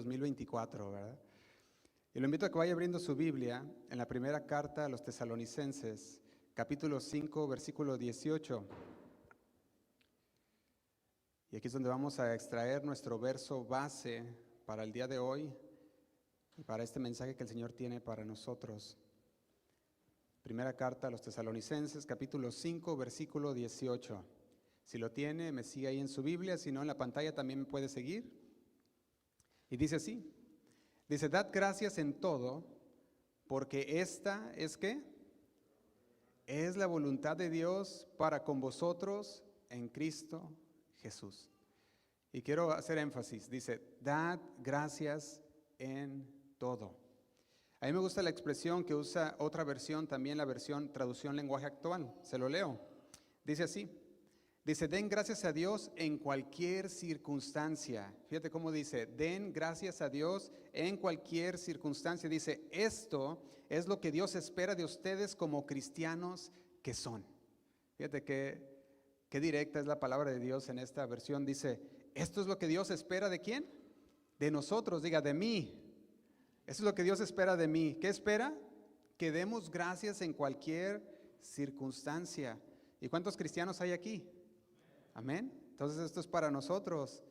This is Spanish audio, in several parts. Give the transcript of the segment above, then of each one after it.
2024, ¿verdad? Y lo invito a que vaya abriendo su Biblia en la primera carta a los Tesalonicenses, capítulo 5, versículo 18. Y aquí es donde vamos a extraer nuestro verso base para el día de hoy y para este mensaje que el Señor tiene para nosotros. Primera carta a los Tesalonicenses, capítulo 5, versículo 18. Si lo tiene, me sigue ahí en su Biblia, si no en la pantalla también me puede seguir. Y dice así, dice, dad gracias en todo, porque esta es ¿qué? Es la voluntad de Dios para con vosotros en Cristo Jesús. Y quiero hacer énfasis, dice, dad gracias en todo. A mí me gusta la expresión que usa otra versión, también la versión traducción lenguaje actual. Se lo leo. Dice así, dice, den gracias a Dios en cualquier circunstancia. Fíjate cómo dice, den gracias a Dios en cualquier circunstancia. Dice, esto es lo que Dios espera de ustedes como cristianos que son. Fíjate qué directa es la palabra de Dios en esta versión. Dice, esto es lo que Dios espera ¿de quién? De nosotros, diga, de mí. Eso es lo que Dios espera de mí. ¿Qué espera? Que demos gracias en cualquier circunstancia. ¿Y cuántos cristianos hay aquí? Amén. Entonces esto es para nosotros.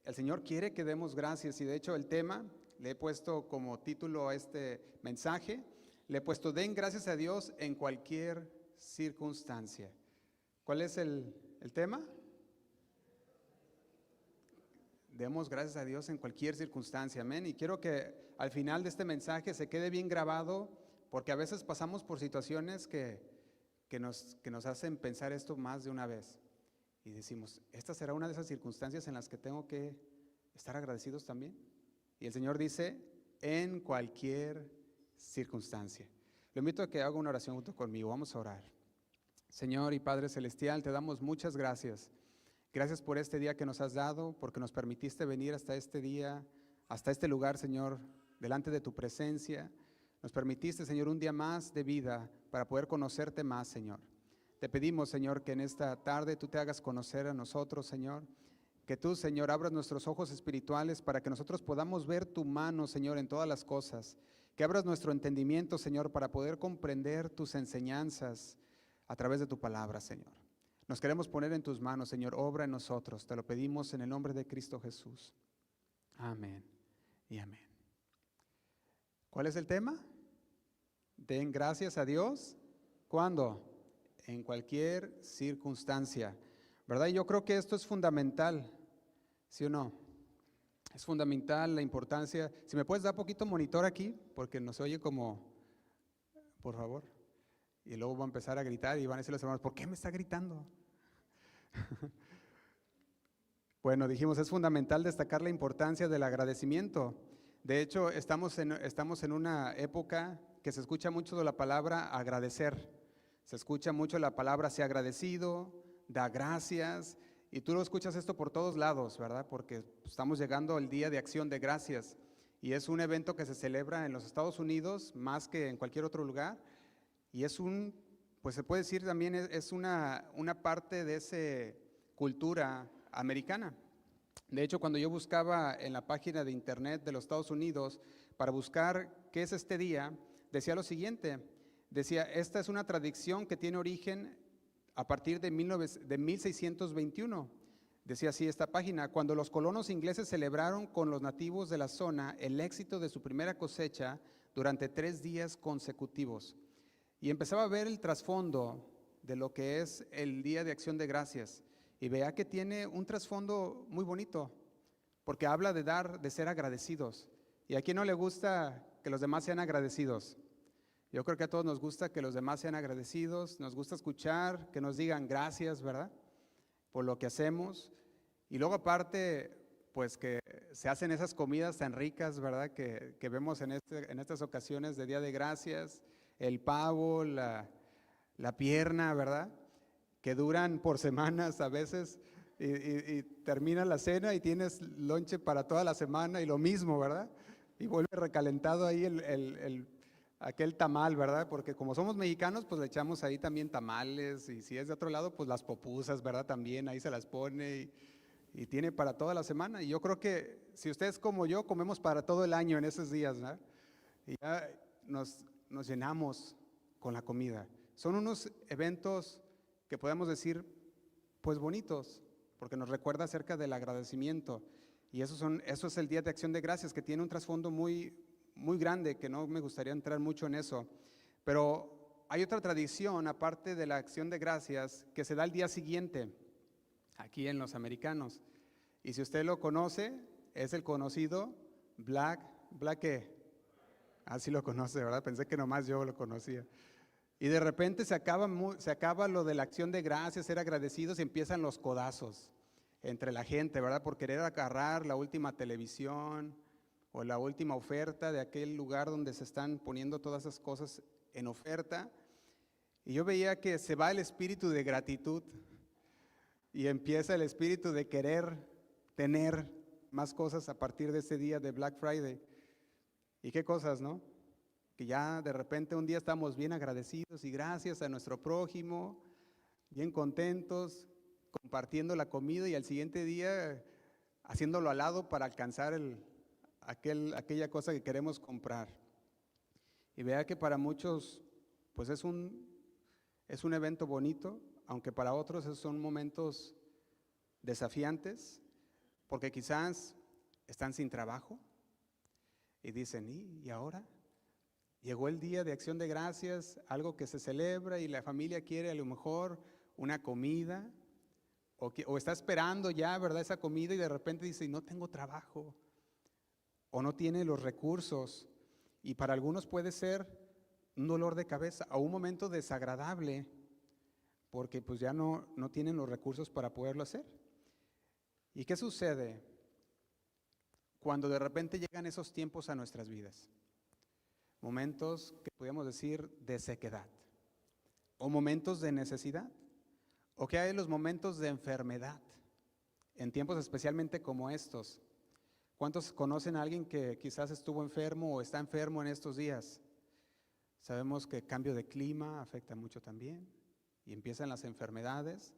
El Señor quiere que demos gracias y de hecho el tema, le he puesto como título a este mensaje, le he puesto den gracias a Dios en cualquier circunstancia. ¿Cuál es el tema? Demos gracias a Dios en cualquier circunstancia, amén. Y quiero que al final de este mensaje se quede bien grabado, porque a veces pasamos por situaciones que nos hacen pensar esto más de una vez. Y decimos, esta será una de esas circunstancias en las que tengo que estar agradecidos también. Y el Señor dice, en cualquier circunstancia. Lo invito a que haga una oración junto conmigo, vamos a orar. Señor y Padre Celestial, te damos muchas gracias. Gracias por este día que nos has dado, porque nos permitiste venir hasta este día, hasta este lugar, Señor, delante de tu presencia. Nos permitiste, Señor, un día más de vida para poder conocerte más, Señor. Te pedimos, Señor, que en esta tarde tú te hagas conocer a nosotros, Señor. Que tú, Señor, abras nuestros ojos espirituales para que nosotros podamos ver tu mano, Señor, en todas las cosas. Que abras nuestro entendimiento, Señor, para poder comprender tus enseñanzas a través de tu palabra, Señor. Nos queremos poner en tus manos, Señor, obra en nosotros. Te lo pedimos en el nombre de Cristo Jesús. Amén y amén. ¿Cuál es el tema? Den gracias a Dios. ¿Cuándo? En cualquier circunstancia. ¿Verdad? Y yo creo que esto es fundamental, ¿sí o no? Es fundamental la importancia. Si me puedes dar poquito monitor aquí, porque no se oye como, por favor. Y luego va a empezar a gritar y van a decir los hermanos, ¿por qué me está gritando? Bueno, dijimos, es fundamental destacar la importancia del agradecimiento. De hecho, estamos en una época que se escucha mucho de la palabra agradecer. Se escucha mucho la palabra sea agradecido, da gracias. Y tú lo escuchas esto por todos lados, ¿verdad? Porque estamos llegando al Día de Acción de Gracias. Y es un evento que se celebra en los Estados Unidos más que en cualquier otro lugar. Y es pues se puede decir también, es una parte de esa cultura americana. De hecho, cuando yo buscaba en la página de internet de los Estados Unidos para buscar qué es este día, decía lo siguiente, decía, esta es una tradición que tiene origen a partir de 1621. Decía así esta página, cuando los colonos ingleses celebraron con los nativos de la zona el éxito de su primera cosecha durante 3 días consecutivos. Y empezaba a ver el trasfondo de lo que es el Día de Acción de Gracias. Y vea que tiene un trasfondo muy bonito, porque habla de dar, de ser agradecidos. ¿Y a quién no le gusta que los demás sean agradecidos? Yo creo que a todos nos gusta que los demás sean agradecidos, nos gusta escuchar, que nos digan gracias, ¿verdad? Por lo que hacemos. Y luego aparte, pues que se hacen esas comidas tan ricas, ¿verdad? Que vemos en estas ocasiones de Día de Gracias. El pavo, la pierna, ¿verdad? Que duran por semanas a veces y termina la cena y tienes lonche para toda la semana y lo mismo, ¿verdad? Y vuelve recalentado ahí aquel tamal, ¿verdad? Porque como somos mexicanos, pues le echamos ahí también tamales y si es de otro lado, pues las popusas, ¿verdad? También ahí se las pone y tiene para toda la semana. Y yo creo que si usted es como yo, comemos para todo el año en esos días, ¿verdad? Y ya nos llenamos con la comida. Son unos eventos que podemos decir, pues bonitos, porque nos recuerda acerca del agradecimiento. Y eso es el Día de Acción de Gracias, que tiene un trasfondo muy, muy grande, que no me gustaría entrar mucho en eso. Pero hay otra tradición, aparte de la Acción de Gracias, que se da al día siguiente, aquí en los americanos. Y si usted lo conoce, es el conocido Black ¿qué? Así lo conoce, ¿verdad? Pensé que nomás yo lo conocía. Y de repente se acaba lo de la acción de gracias, ser agradecidos, y empiezan los codazos entre la gente, ¿verdad? Por querer agarrar la última televisión o la última oferta de aquel lugar donde se están poniendo todas esas cosas en oferta. Y yo veía que se va el espíritu de gratitud y empieza el espíritu de querer tener más cosas a partir de ese día de Black Friday. ¿Y qué cosas, no? Que ya de repente un día estamos bien agradecidos y gracias a nuestro prójimo, bien contentos, compartiendo la comida, y al siguiente día haciéndolo al lado para alcanzar aquella cosa que queremos comprar. Y vea que para muchos pues es un evento bonito, aunque para otros son momentos desafiantes, porque quizás están sin trabajo y dicen, ¿y ahora? Llegó el día de Acción de Gracias, algo que se celebra y la familia quiere a lo mejor una comida, o está esperando ya, ¿verdad?, esa comida, y de repente dice, no tengo trabajo, o no tiene los recursos, y para algunos puede ser un dolor de cabeza o un momento desagradable, porque pues ya no tienen los recursos para poderlo hacer. ¿Y qué sucede cuando de repente llegan esos tiempos a nuestras vidas? Momentos que podríamos decir de sequedad, o momentos de necesidad, o que hay los momentos de enfermedad, en tiempos especialmente como estos. ¿Cuántos conocen a alguien que quizás estuvo enfermo o está enfermo en estos días? Sabemos que el cambio de clima afecta mucho también, y empiezan las enfermedades,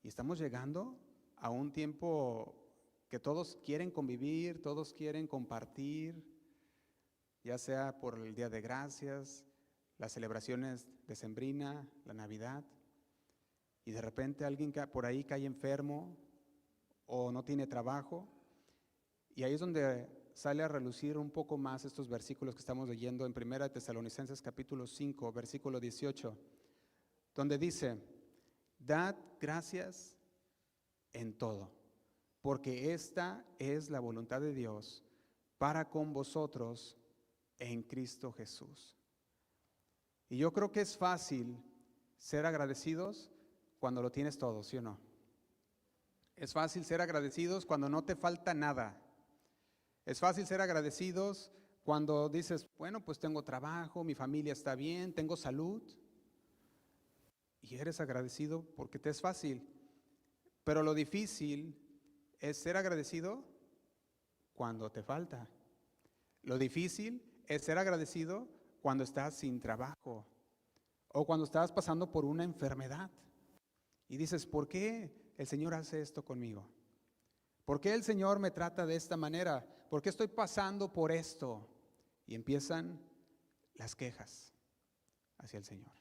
y estamos llegando a un tiempo que todos quieren convivir, todos quieren compartir, ya sea por el Día de Gracias, las celebraciones decembrina, la Navidad, y de repente alguien por ahí cae enfermo o no tiene trabajo, y ahí es donde sale a relucir un poco más estos versículos que estamos leyendo en 1 Tesalonicenses capítulo 5, versículo 18, donde dice, dad gracias en todo, porque esta es la voluntad de Dios para con vosotros en Cristo Jesús. Y yo creo que es fácil ser agradecidos cuando lo tienes todo, ¿sí o no? Es fácil ser agradecidos cuando no te falta nada. Es fácil ser agradecidos cuando dices, bueno, pues tengo trabajo, mi familia está bien, tengo salud. Y eres agradecido porque te es fácil. Pero lo difícil es ser agradecido cuando te falta. Lo difícil es ser agradecido cuando estás sin trabajo o cuando estás pasando por una enfermedad. Y dices, ¿por qué el Señor hace esto conmigo? ¿Por qué el Señor me trata de esta manera? ¿Por qué estoy pasando por esto? Y empiezan las quejas hacia el Señor.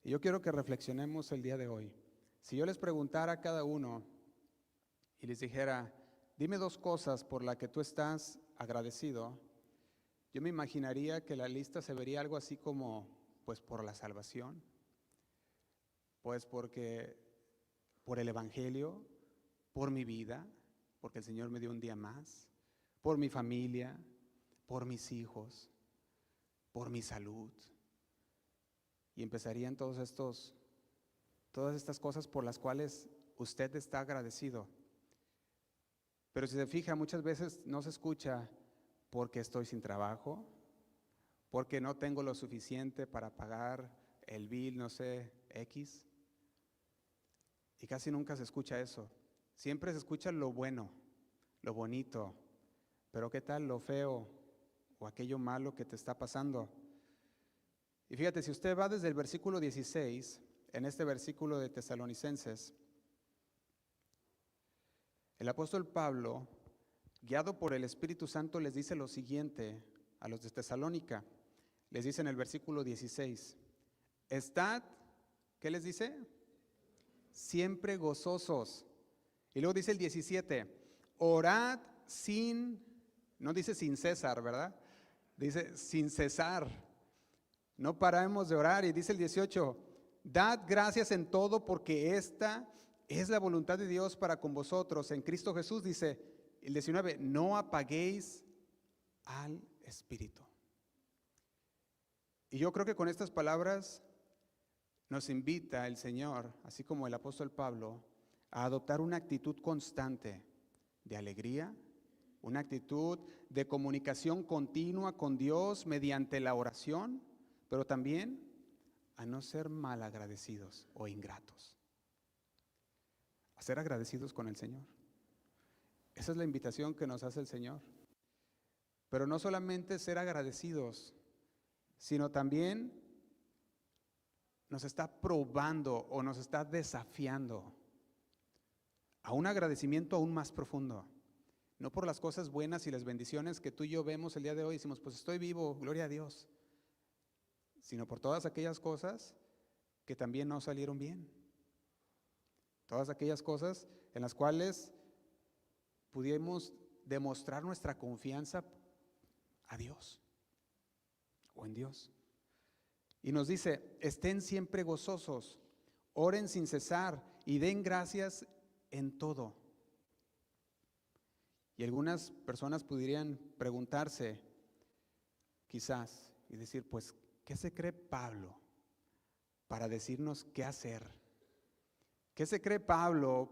Y yo quiero que reflexionemos el día de hoy. Si yo les preguntara a cada uno y les dijera, dime 2 cosas por las que tú estás agradecido, yo me imaginaría que la lista se vería algo así como, pues por la salvación, pues porque por el Evangelio, por mi vida, porque el Señor me dio un día más, por mi familia, por mis hijos, por mi salud. Y empezarían todas estas cosas por las cuales usted está agradecido. Pero si se fija, muchas veces no se escucha porque estoy sin trabajo, porque no tengo lo suficiente para pagar el bill, no sé, X. Y casi nunca se escucha eso. Siempre se escucha lo bueno, lo bonito, pero ¿qué tal lo feo o aquello malo que te está pasando? Y fíjate, si usted va desde el versículo 16, en este versículo de Tesalonicenses, El apóstol Pablo, guiado por el Espíritu Santo, les dice lo siguiente a los de Tesalónica. Les dice en el versículo 16, estad, ¿qué les dice? Siempre gozosos. Y luego dice el 17, orad no dice sin cesar, ¿verdad? Dice sin cesar. No paramos de orar. Y dice el 18, dad gracias en todo porque esta es la voluntad de Dios para con vosotros en Cristo Jesús. Dice el 19, no apaguéis al Espíritu. Y yo creo que con estas palabras nos invita el Señor, así como el apóstol Pablo, a adoptar una actitud constante de alegría, una actitud de comunicación continua con Dios mediante la oración, pero también a no ser malagradecidos o ingratos, a ser agradecidos con el Señor. Esa es la invitación que nos hace el Señor. Pero no solamente ser agradecidos, sino también nos está probando o nos está desafiando a un agradecimiento aún más profundo. No por las cosas buenas y las bendiciones que tú y yo vemos el día de hoy, decimos, pues estoy vivo, gloria a Dios, sino por todas aquellas cosas que también no salieron bien. Todas aquellas cosas en las cuales pudimos demostrar nuestra confianza a Dios o en Dios. Y nos dice, estén siempre gozosos, oren sin cesar y den gracias en todo. Y algunas personas podrían preguntarse, quizás, y decir, pues, ¿qué se cree Pablo para decirnos qué hacer? ¿Qué se cree Pablo?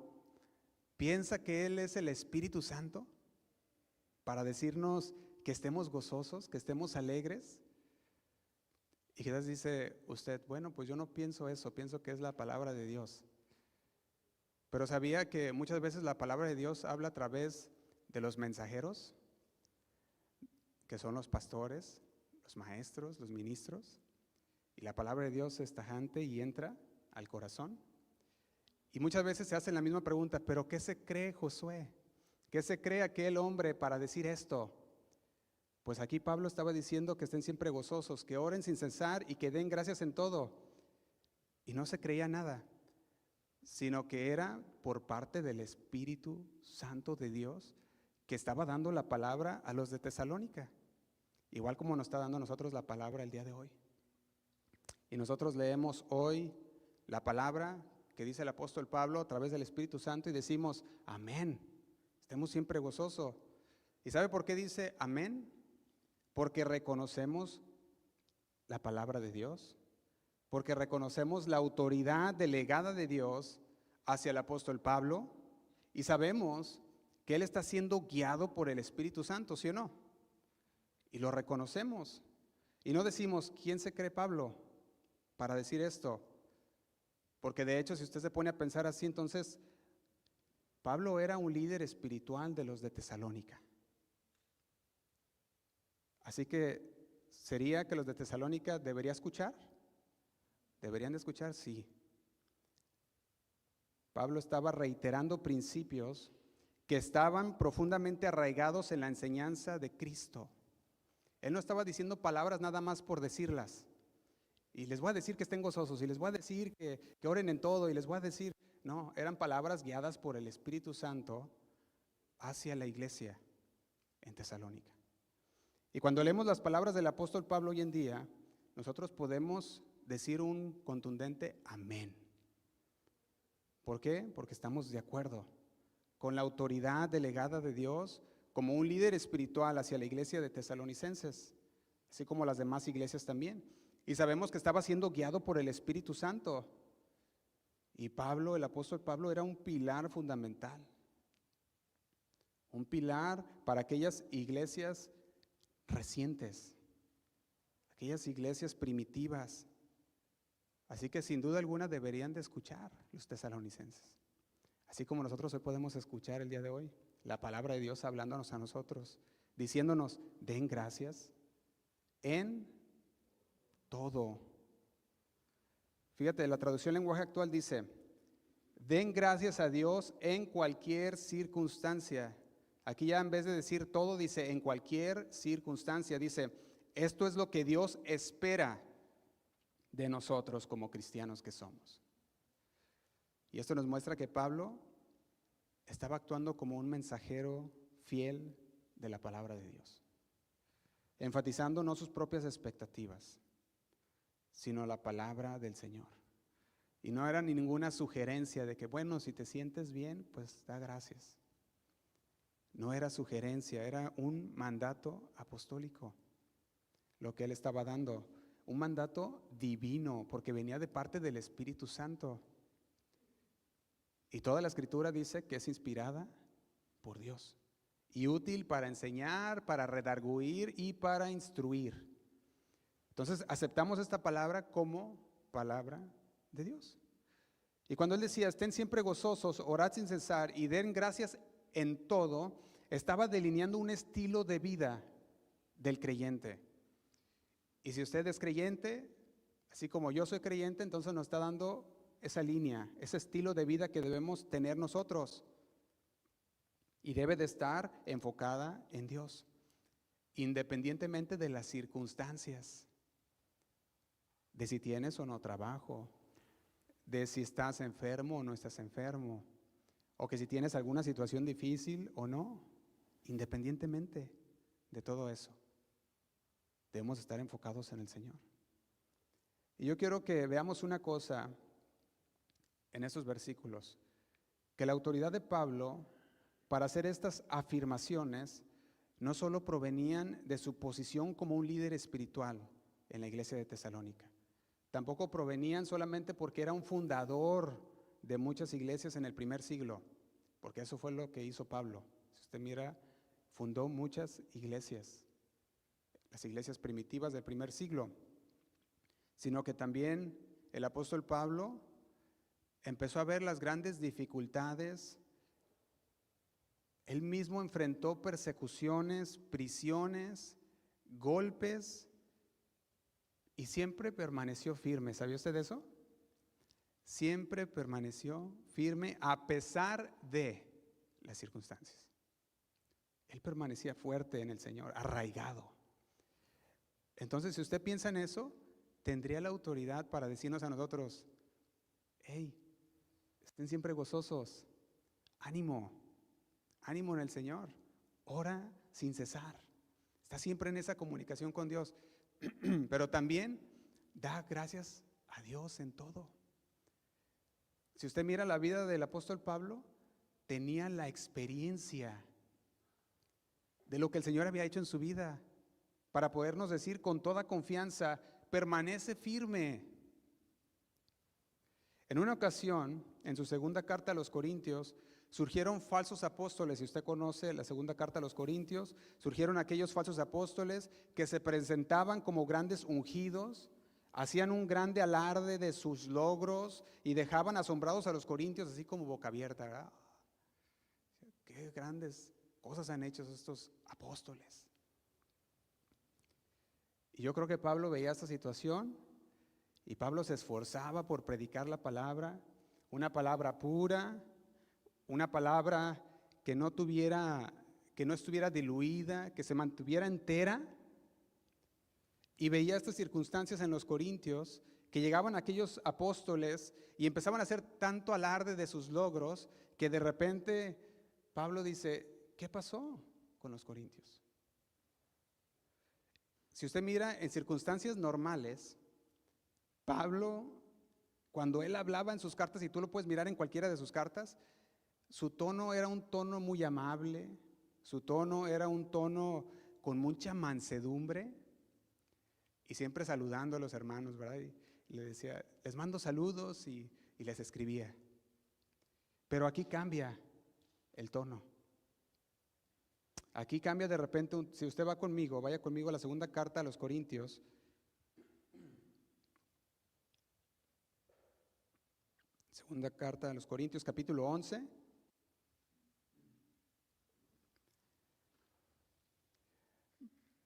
¿Piensa que él es el Espíritu Santo para decirnos que estemos gozosos, que estemos alegres? Y quizás dice usted, bueno, pues yo no pienso eso, pienso que es la palabra de Dios. Pero ¿sabía que muchas veces la palabra de Dios habla a través de los mensajeros, que son los pastores, los maestros, los ministros? Y la palabra de Dios es tajante y entra al corazón. Y muchas veces se hace la misma pregunta, ¿pero qué se cree Josué? ¿Qué se cree aquel hombre para decir esto? Pues aquí Pablo estaba diciendo que estén siempre gozosos, que oren sin cesar y que den gracias en todo. Y no se creía nada, sino que era por parte del Espíritu Santo de Dios que estaba dando la palabra a los de Tesalónica, igual como nos está dando a nosotros la palabra el día de hoy. Y nosotros leemos hoy la palabra que dice el apóstol Pablo a través del Espíritu Santo y decimos, amén, estemos siempre gozosos. ¿Y sabe por qué dice amén? Porque reconocemos la palabra de Dios, porque reconocemos la autoridad delegada de Dios hacia el apóstol Pablo y sabemos que él está siendo guiado por el Espíritu Santo, ¿sí o no? Y lo reconocemos. Y no decimos, ¿quién se cree Pablo para decir esto? Porque de hecho, si usted se pone a pensar así, entonces Pablo era un líder espiritual de los de Tesalónica. Así que, ¿sería que los de Tesalónica deberían escuchar? ¿Deberían de escuchar? Sí. Pablo estaba reiterando principios que estaban profundamente arraigados en la enseñanza de Cristo. Él no estaba diciendo palabras nada más por decirlas. Y les voy a decir que estén gozosos, y les voy a decir que oren en todo, y les voy a decir, no, eran palabras guiadas por el Espíritu Santo hacia la iglesia en Tesalónica. Y cuando leemos las palabras del apóstol Pablo hoy en día, nosotros podemos decir un contundente amén. ¿Por qué? Porque estamos de acuerdo con la autoridad delegada de Dios como un líder espiritual hacia la iglesia de Tesalonicenses, así como las demás iglesias también. Y sabemos que estaba siendo guiado por el Espíritu Santo. Y Pablo, el apóstol Pablo, era un pilar fundamental. Un pilar para aquellas iglesias recientes, aquellas iglesias primitivas. Así que sin duda alguna deberían de escuchar los tesalonicenses. Así como nosotros hoy podemos escuchar el día de hoy la palabra de Dios hablándonos a nosotros, diciéndonos, den gracias en todo. Fíjate, la traducción lenguaje actual dice, Den gracias a Dios en cualquier circunstancia. Aquí ya en vez de decir todo, dice en cualquier circunstancia. Dice, esto es lo que Dios espera de nosotros como cristianos que somos. Y esto nos muestra que Pablo estaba actuando como un mensajero fiel de la palabra de Dios, enfatizando no sus propias expectativas, sino la palabra del Señor. Y no era ni ninguna sugerencia de que, bueno, si te sientes bien, pues da gracias. No era sugerencia, era un mandato apostólico, lo que él estaba dando. Un mandato divino, porque venía de parte del Espíritu Santo. Y toda la Escritura dice que es inspirada por Dios y útil para enseñar, para redarguir y para instruir. Entonces aceptamos esta palabra como palabra de Dios. Y cuando él decía, estén siempre gozosos, orad sin cesar y den gracias en todo, estaba delineando un estilo de vida del creyente. Y si usted es creyente, así como yo soy creyente, entonces nos está dando esa línea, ese estilo de vida que debemos tener nosotros. Y debe de estar enfocada en Dios, independientemente de las circunstancias, de si tienes o no trabajo, de si estás enfermo o no estás enfermo, o que si tienes alguna situación difícil o no, independientemente de todo eso, debemos estar enfocados en el Señor. Y yo quiero que veamos una cosa en esos versículos, que la autoridad de Pablo para hacer estas afirmaciones no solo provenían de su posición como un líder espiritual en la iglesia de Tesalónica, tampoco provenían solamente porque era un fundador de muchas iglesias en el primer siglo, porque eso fue lo que hizo Pablo. Si usted mira, fundó muchas iglesias, las iglesias primitivas del primer siglo, sino que también el apóstol Pablo empezó a ver las grandes dificultades. Él mismo enfrentó persecuciones, prisiones, golpes y siempre permaneció firme. ¿Sabía usted eso? Siempre permaneció firme a pesar de las circunstancias. Él permanecía fuerte en el Señor, arraigado. Entonces, si usted piensa en eso, tendría la autoridad para decirnos a nosotros, hey, estén siempre gozosos, ánimo en el Señor, ora sin cesar, está siempre en esa comunicación con Dios, pero también da gracias a Dios en todo. Si usted mira la vida del apóstol Pablo, tenía la experiencia de lo que el Señor había hecho en su vida, para podernos decir con toda confianza, permanece firme. En una ocasión, en su segunda carta a los Corintios, surgieron falsos apóstoles. Si usted conoce la segunda carta a los Corintios, surgieron aquellos falsos apóstoles que se presentaban como grandes ungidos, hacían un grande alarde de sus logros y dejaban asombrados a los corintios así como boca abierta, ¿verdad? Qué grandes cosas han hecho estos apóstoles. Y yo creo que Pablo veía esta situación y Pablo se esforzaba por predicar la palabra, una palabra pura, una palabra que no estuviera diluida, que se mantuviera entera. Y veía estas circunstancias en los corintios, que llegaban aquellos apóstoles y empezaban a hacer tanto alarde de sus logros, que de repente Pablo dice, ¿qué pasó con los corintios? Si usted mira en circunstancias normales, Pablo, cuando él hablaba en sus cartas, y tú lo puedes mirar en cualquiera de sus cartas, su tono era un tono muy amable, su tono era un tono con mucha mansedumbre y siempre saludando a los hermanos, ¿verdad? Y le decía, les mando saludos y les escribía. Pero aquí cambia el tono. Aquí cambia de repente, si usted va conmigo, vaya conmigo a la segunda carta a los Corintios. Segunda carta a los Corintios, capítulo 11.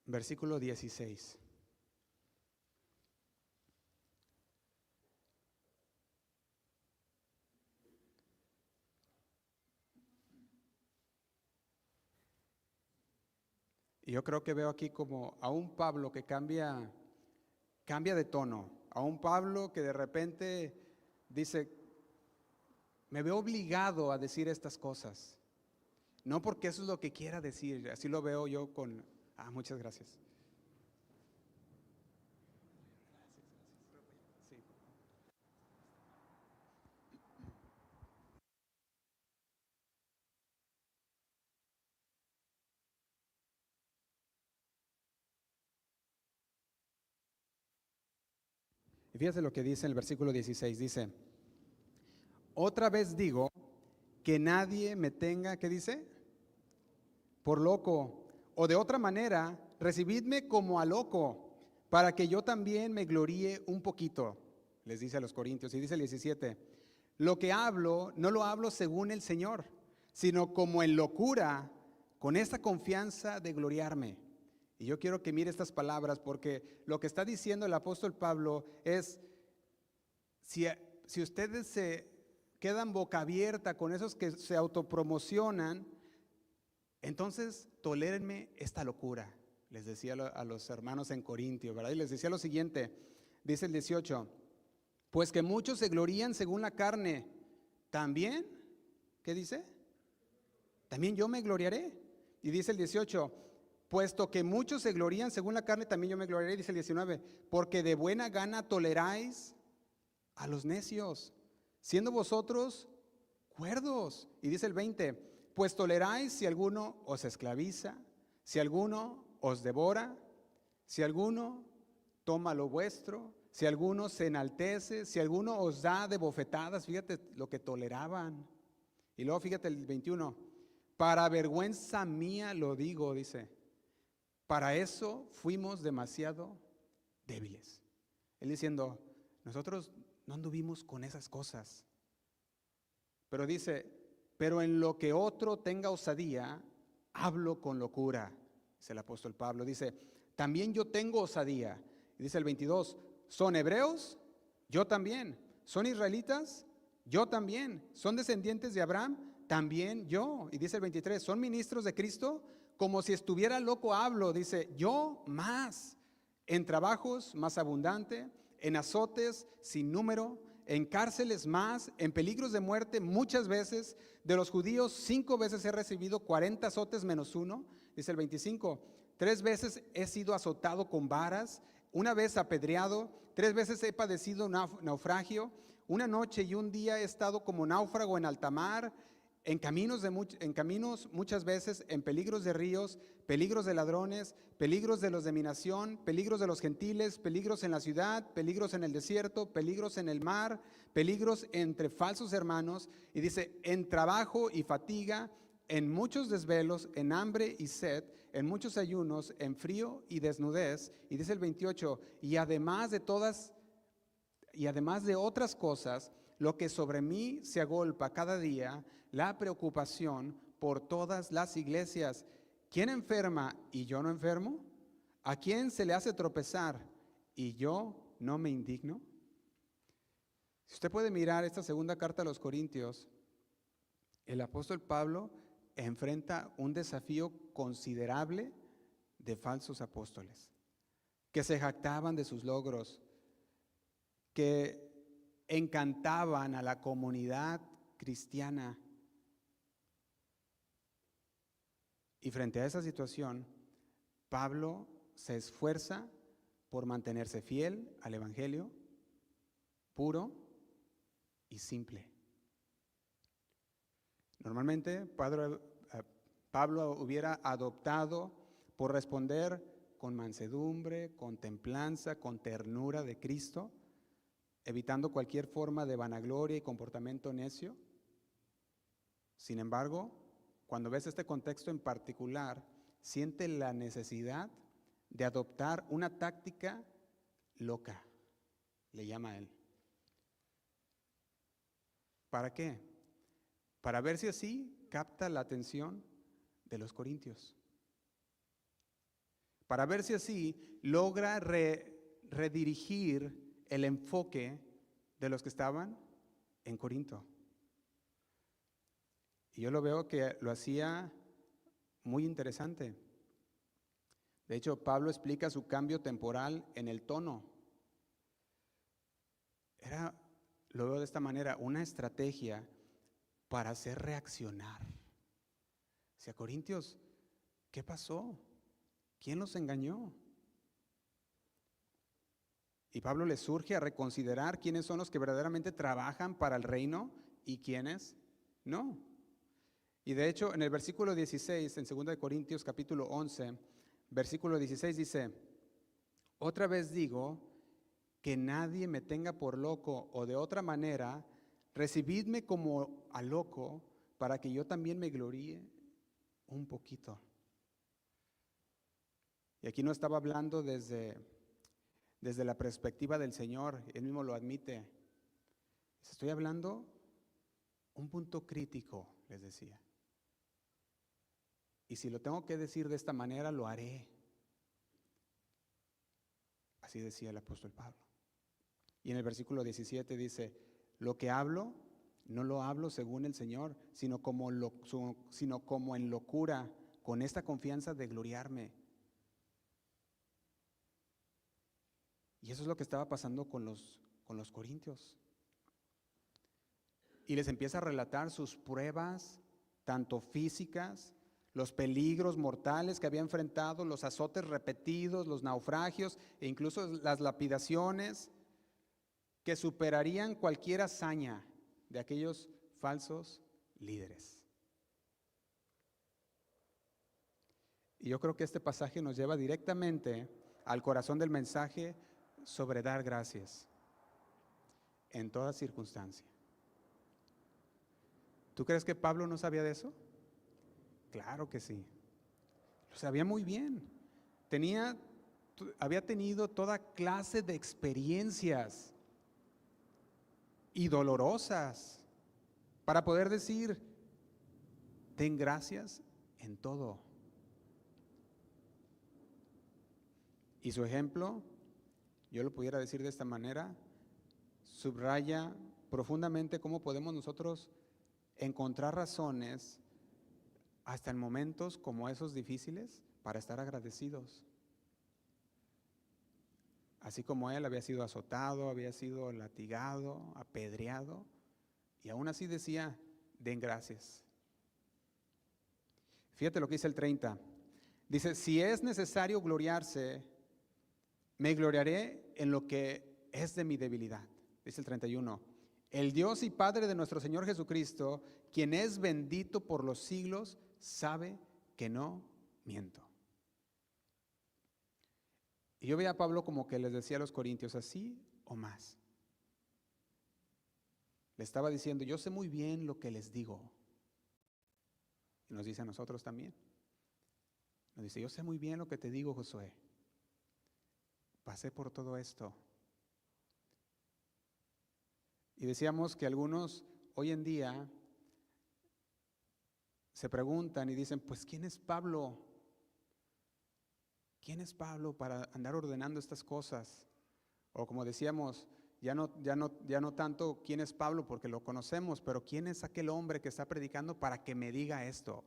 Versículo 16. Y yo creo que veo aquí como a un Pablo que cambia de tono, a un Pablo que de repente dice, me veo obligado a decir estas cosas. No porque eso es lo que quiera decir, así lo veo yo con... muchas gracias. Sí. Y fíjate lo que dice en el versículo 16, dice, otra vez digo que nadie me tenga, ¿qué dice? Por loco, o de otra manera, recibidme como a loco, para que yo también me gloríe un poquito, les dice a los corintios. Y dice el 17, lo que hablo, no lo hablo según el Señor, sino como en locura, con esta confianza de gloriarme. Y yo quiero que mire estas palabras, porque lo que está diciendo el apóstol Pablo es, si, si ustedes se quedan boca abierta con esos que se autopromocionan, entonces tolérenme esta locura, les decía a los hermanos en Corintio, ¿verdad? Y les decía lo siguiente, dice el 18, pues que muchos se glorían según la carne, también, ¿qué dice? También yo me gloriaré. Y dice el 18, puesto que muchos se glorían según la carne, también yo me gloriaré. Dice el 19, porque de buena gana toleráis a los necios, siendo vosotros cuerdos. Y dice el 20, pues toleráis si alguno os esclaviza, si alguno os devora, si alguno toma lo vuestro, si alguno se enaltece, si alguno os da de bofetadas. Fíjate lo que toleraban. Y luego fíjate el 21, para vergüenza mía lo digo, dice, para eso fuimos demasiado débiles. Él diciendo, nosotros no anduvimos con esas cosas. Pero dice, pero en lo que otro tenga osadía, hablo con locura. Es el apóstol Pablo. Dice, también yo tengo osadía. Y dice el 22, ¿son hebreos? Yo también. ¿Son israelitas? Yo también. ¿Son descendientes de Abraham? También yo. Y dice el 23, ¿son ministros de Cristo? Como si estuviera loco hablo. Dice, yo más. En trabajos más abundante, en azotes sin número, en cárceles más, en peligros de muerte muchas veces. De los judíos 5 veces he recibido 40 azotes menos uno. Dice el 25, 3 veces he sido azotado con varas, 1 vez apedreado, 3 veces he padecido naufragio, 1 noche y 1 día he estado como náufrago en alta mar, en caminos muchas veces, en peligros de ríos, peligros de ladrones, peligros de los de mi nación, peligros de los gentiles, peligros en la ciudad, peligros en el desierto, peligros en el mar, peligros entre falsos hermanos. Y dice, en trabajo y fatiga, en muchos desvelos, en hambre y sed, en muchos ayunos, en frío y desnudez. Y dice el 28, y además de otras cosas, lo que sobre mí se agolpa cada día, la preocupación por todas las iglesias. ¿Quién enferma y yo no enfermo? ¿A quién se le hace tropezar y yo no me indigno? Si usted puede mirar esta segunda carta a los Corintios, el apóstol Pablo enfrenta un desafío considerable de falsos apóstoles, que se jactaban de sus logros, que encantaban a la comunidad cristiana. Y frente a esa situación, Pablo se esfuerza por mantenerse fiel al Evangelio, puro y simple. Normalmente Pablo hubiera adoptado por responder con mansedumbre, con templanza, con ternura de Cristo, evitando cualquier forma de vanagloria y comportamiento necio. Sin embargo, cuando ves este contexto en particular, siente la necesidad de adoptar una táctica loca, le llama él. ¿Para qué? Para ver si así capta la atención de los corintios. Para ver si así logra redirigir el enfoque de los que estaban en Corinto. Y yo lo veo que lo hacía muy interesante. De hecho, Pablo explica su cambio temporal en el tono. Lo veo de esta manera, una estrategia para hacer reaccionar. O sea, Corintios, ¿qué pasó? ¿Quién los engañó? Y Pablo les surge a reconsiderar quiénes son los que verdaderamente trabajan para el reino y quiénes no. Y de hecho, en el versículo 16, en 2 de Corintios capítulo 11, versículo 16 dice: otra vez digo, que nadie me tenga por loco, o de otra manera, recibidme como a loco, para que yo también me gloríe un poquito. Y aquí no estaba hablando desde la perspectiva del Señor, Él mismo lo admite. Estoy hablando un punto crítico, les decía. Y si lo tengo que decir de esta manera, lo haré. Así decía el apóstol Pablo. Y en el versículo 17 dice: lo que hablo, no lo hablo según el Señor, sino como en locura, con esta confianza de gloriarme. Y eso es lo que estaba pasando con los corintios. Y les empieza a relatar sus pruebas, tanto físicas, los peligros mortales que había enfrentado, los azotes repetidos, los naufragios e incluso las lapidaciones que superarían cualquier hazaña de aquellos falsos líderes. Y yo creo que este pasaje nos lleva directamente al corazón del mensaje sobre dar gracias en toda circunstancia. ¿Tú crees que Pablo no sabía de eso? Claro que sí. Lo sabía muy bien. Había tenido toda clase de experiencias y dolorosas para poder decir: den gracias en todo. Y su ejemplo, yo lo pudiera decir de esta manera, subraya profundamente cómo podemos nosotros encontrar razones hasta en momentos como esos difíciles para estar agradecidos. Así como él había sido azotado, había sido latigado, apedreado, y aún así decía: den gracias. Fíjate lo que dice el 30. Dice: si es necesario gloriarse, me gloriaré en lo que es de mi debilidad. Dice el 31. El Dios y Padre de nuestro Señor Jesucristo, quien es bendito por los siglos, sabe que no miento. Y yo veía a Pablo como que les decía a los corintios, así o más. Le estaba diciendo: yo sé muy bien lo que les digo. Y nos dice a nosotros también. Nos dice: yo sé muy bien lo que te digo, Josué. Pasé por todo esto. Y decíamos que algunos hoy en día se preguntan y dicen: pues ¿quién es Pablo? ¿Quién es Pablo para andar ordenando estas cosas? O como decíamos, ya no tanto quién es Pablo porque lo conocemos, pero quién es aquel hombre que está predicando para que me diga esto.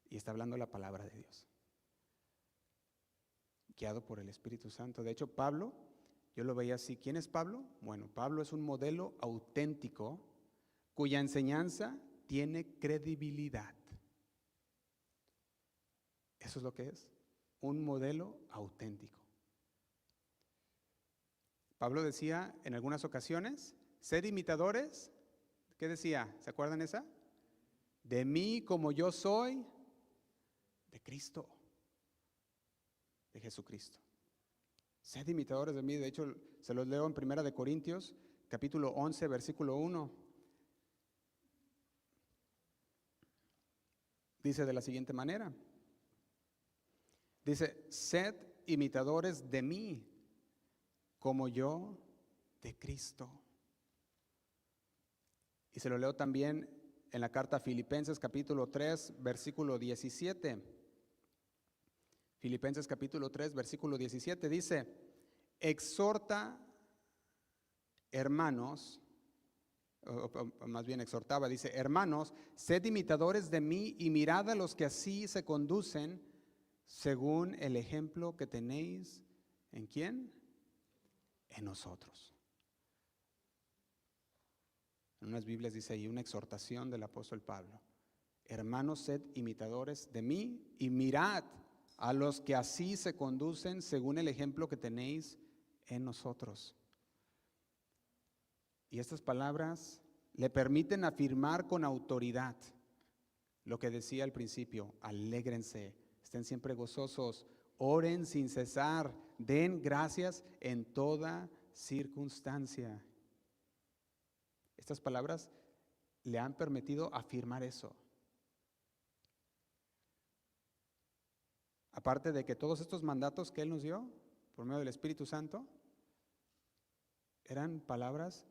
Y está hablando la palabra de Dios, guiado por el Espíritu Santo. De hecho, Pablo, yo lo veía así. ¿Quién es Pablo? Bueno, Pablo es un modelo auténtico cuya enseñanza tiene credibilidad. Eso es lo que es, un modelo auténtico. Pablo decía en algunas ocasiones: sed imitadores, ¿qué decía? ¿Se acuerdan esa? De mí como yo soy de Cristo, de Jesucristo. Sed imitadores de mí. De hecho, se los leo en 1 de Corintios, capítulo 11, versículo 1. Dice de la siguiente manera. Dice: sed imitadores de mí, como yo de Cristo. Y se lo leo también en la carta a Filipenses, capítulo 3, versículo 17. Filipenses capítulo 3, versículo 17 dice: exhorta, hermanos, o más bien exhortaba, dice: hermanos, sed imitadores de mí y mirad a los que así se conducen, según el ejemplo que tenéis, ¿en quién? En nosotros. En unas Biblias dice ahí una exhortación del apóstol Pablo. Hermanos, sed imitadores de mí y mirad a los que así se conducen según el ejemplo que tenéis en nosotros. Y estas palabras le permiten afirmar con autoridad lo que decía al principio: alégrense, estén siempre gozosos, oren sin cesar, den gracias en toda circunstancia. Estas palabras le han permitido afirmar eso. Aparte de que todos estos mandatos que Él nos dio por medio del Espíritu Santo eran palabras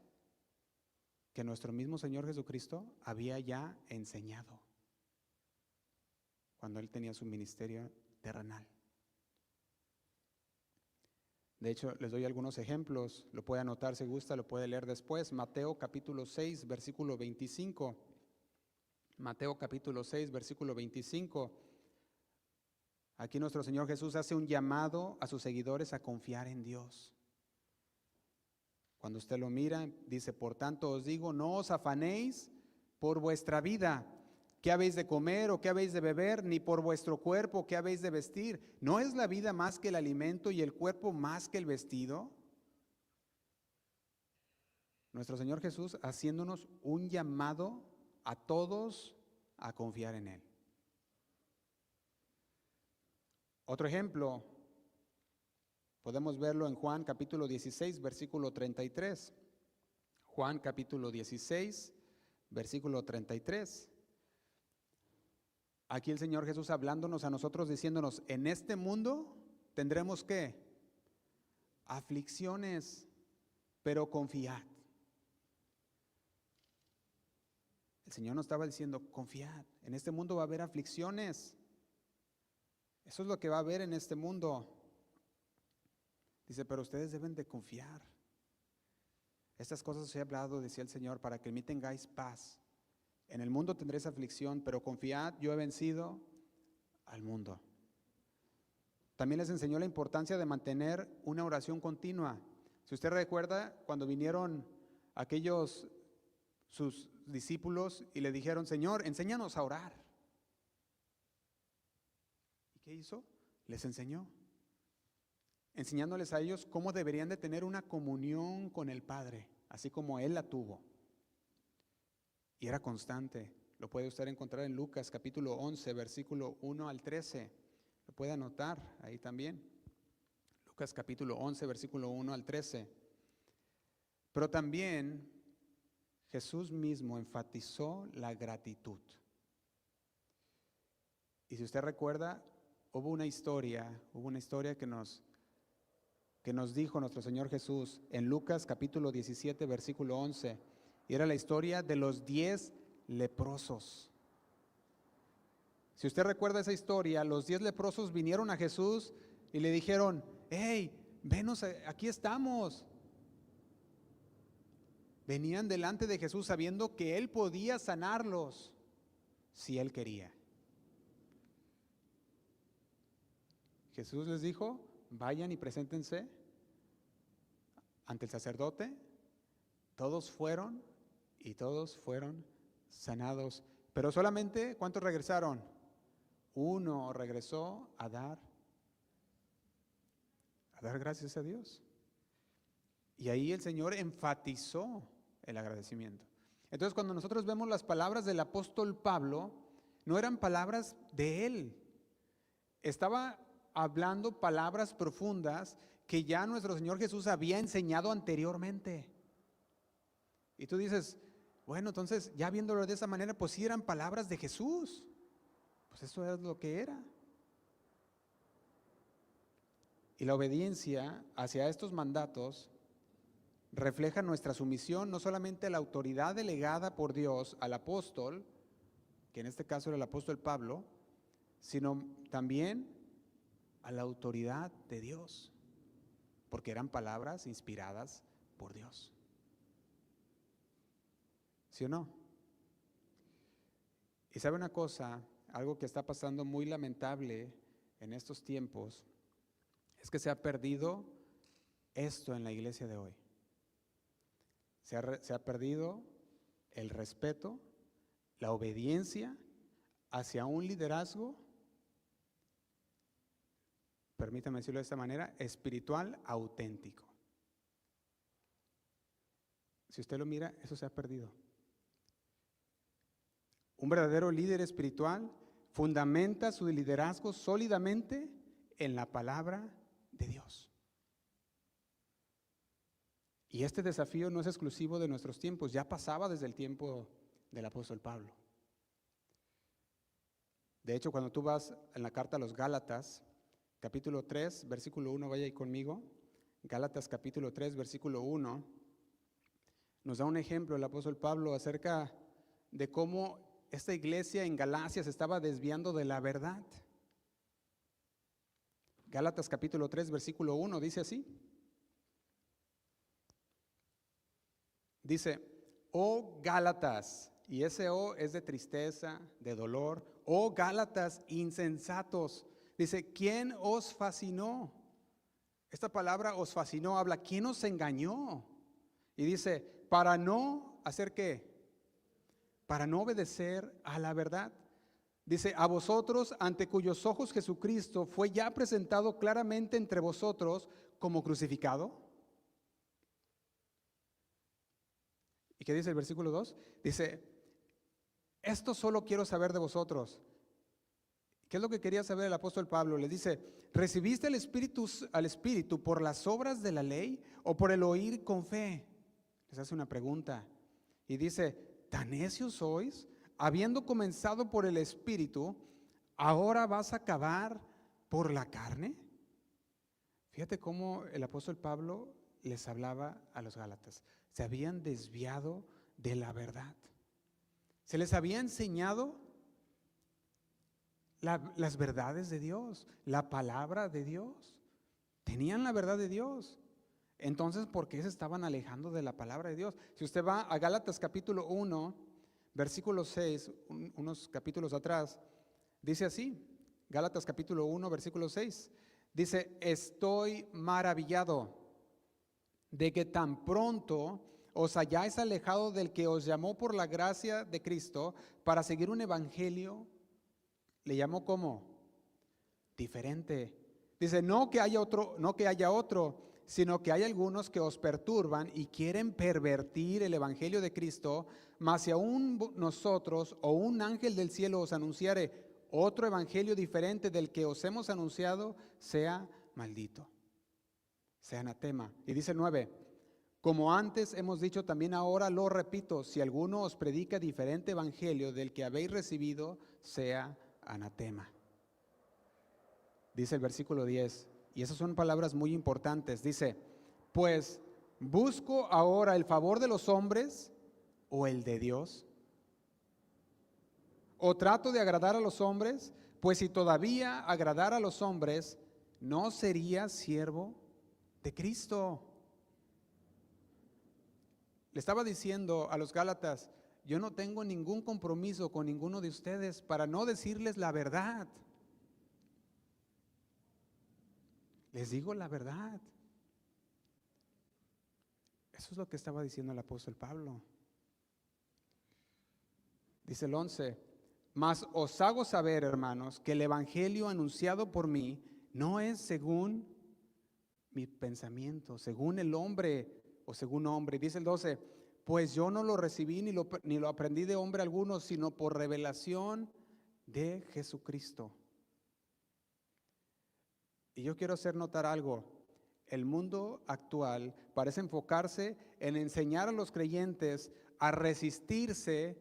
que nuestro mismo Señor Jesucristo había ya enseñado cuando Él tenía su ministerio terrenal. De hecho, les doy algunos ejemplos, lo puede anotar si gusta, lo puede leer después. Mateo capítulo 6, versículo 25. Mateo capítulo 6, versículo 25. Aquí nuestro Señor Jesús hace un llamado a sus seguidores a confiar en Dios. Cuando usted lo mira, dice: por tanto os digo, no os afanéis por vuestra vida, qué habéis de comer o qué habéis de beber, ni por vuestro cuerpo, qué habéis de vestir. ¿No es la vida más que el alimento y el cuerpo más que el vestido? Nuestro Señor Jesús haciéndonos un llamado a todos a confiar en Él. Otro ejemplo, podemos verlo en Juan capítulo 16, versículo 33. Juan capítulo 16, versículo 33. Aquí el Señor Jesús hablándonos a nosotros, diciéndonos: en este mundo tendremos ¿qué? Aflicciones, pero confiad. El Señor nos estaba diciendo: confiad, en este mundo va a haber aflicciones. Eso es lo que va a haber en este mundo. Dice: pero ustedes deben de confiar. Estas cosas os he hablado, decía el Señor, para que en mí tengáis paz. En el mundo tendréis aflicción, pero confiad, yo he vencido al mundo. También les enseñó la importancia de mantener una oración continua. Si usted recuerda, cuando vinieron aquellos sus discípulos y le dijeron: Señor, enséñanos a orar. ¿Y qué hizo? Les enseñó, enseñándoles a ellos cómo deberían de tener una comunión con el Padre, así como Él la tuvo. Y era constante. Lo puede usted encontrar en Lucas capítulo 11, versículo 1 al 13. Lo puede anotar ahí también. Lucas capítulo 11, versículo 1 al 13. Pero también Jesús mismo enfatizó la gratitud. Y si usted recuerda, hubo una historia que nos dijo nuestro Señor Jesús en Lucas capítulo 17, versículo 11. Y era la historia de los 10 leprosos. Si usted recuerda esa historia, los 10 leprosos vinieron a Jesús y le dijeron: hey, venos, aquí estamos. Venían delante de Jesús sabiendo que Él podía sanarlos si Él quería. Jesús les dijo: vayan y preséntense ante el sacerdote. Todos fueron y todos fueron sanados. Pero solamente, ¿cuántos regresaron? Uno regresó a dar gracias a Dios. Y ahí el Señor enfatizó el agradecimiento. Entonces, cuando nosotros vemos las palabras del apóstol Pablo, no eran palabras de él. Estaba hablando palabras profundas que ya nuestro Señor Jesús había enseñado anteriormente. Y tú dices: bueno, entonces ya viéndolo de esa manera, pues sí eran palabras de Jesús. Pues eso es lo que era. Y la obediencia hacia estos mandatos refleja nuestra sumisión no solamente a la autoridad delegada por Dios al apóstol, que en este caso era el apóstol Pablo, sino también a la autoridad de Dios, porque eran palabras inspiradas por Dios. ¿Sí o no? Y sabe una cosa, algo que está pasando muy lamentable en estos tiempos es que se ha perdido esto en la iglesia de hoy. Se ha perdido el respeto, la obediencia hacia un liderazgo, permítame decirlo de esta manera, espiritual auténtico. Si usted lo mira, eso se ha perdido. Un verdadero líder espiritual fundamenta su liderazgo sólidamente en la palabra de Dios. Y este desafío no es exclusivo de nuestros tiempos, ya pasaba desde el tiempo del apóstol Pablo. De hecho, cuando tú vas en la carta a los Gálatas, capítulo 3, versículo 1, vaya ahí conmigo. Gálatas capítulo 3, versículo 1, nos da un ejemplo el apóstol Pablo acerca de cómo esta iglesia en Galacia se estaba desviando de la verdad. Gálatas capítulo 3, versículo 1, dice así. Dice, oh Gálatas, y ese oh es de tristeza, de dolor, oh Gálatas insensatos. Dice, ¿quién os fascinó? Esta palabra os fascinó, habla, ¿quién os engañó? Y dice, para no hacer ¿qué? Para no obedecer a la verdad. Dice, a vosotros, ante cuyos ojos Jesucristo fue ya presentado claramente entre vosotros como crucificado. ¿Y qué dice el versículo 2? Dice, esto solo quiero saber de vosotros. ¿Qué es lo que quería saber el apóstol Pablo? Le dice, ¿recibiste al Espíritu por las obras de la ley o por el oír con fe? Les hace una pregunta. Y dice, ¿tan necios sois? Habiendo comenzado por el Espíritu, ¿ahora vas a acabar por la carne? Fíjate cómo el apóstol Pablo les hablaba a los Gálatas. Se habían desviado de la verdad. Se les había enseñado las verdades de Dios, la palabra de Dios. Tenían la verdad de Dios. Entonces, ¿por qué se estaban alejando de la palabra de Dios? Si usted va a Gálatas capítulo 1, versículo 6, unos capítulos atrás, dice así, Gálatas capítulo 1, versículo 6, dice, estoy maravillado de que tan pronto os hayáis alejado del que os llamó por la gracia de Cristo para seguir un evangelio, le llamó como diferente. Dice, no que haya otro, sino que hay algunos que os perturban y quieren pervertir el evangelio de Cristo, mas si aún nosotros o un ángel del cielo os anunciare otro evangelio diferente del que os hemos anunciado, sea maldito, sea anatema. Y dice 9, como antes hemos dicho, también ahora lo repito, si alguno os predica diferente evangelio del que habéis recibido, sea anatema. Dice el versículo 10, y esas son palabras muy importantes. Dice, pues, ¿busco ahora el favor de los hombres o el de Dios? ¿O trato de agradar a los hombres? Pues si todavía agradara a los hombres, no sería siervo de Cristo. Le estaba diciendo a los Gálatas, yo no tengo ningún compromiso con ninguno de ustedes para no decirles la verdad. Les digo la verdad. Eso es lo que estaba diciendo el apóstol Pablo. Dice el 11, mas os hago saber, hermanos, que el evangelio anunciado por mí no es según mi pensamiento, según el hombre o según hombre. Dice el 12, pues yo no lo recibí ni lo aprendí de hombre alguno, sino por revelación de Jesucristo. Y yo quiero hacer notar algo. El mundo actual parece enfocarse en enseñar a los creyentes a resistirse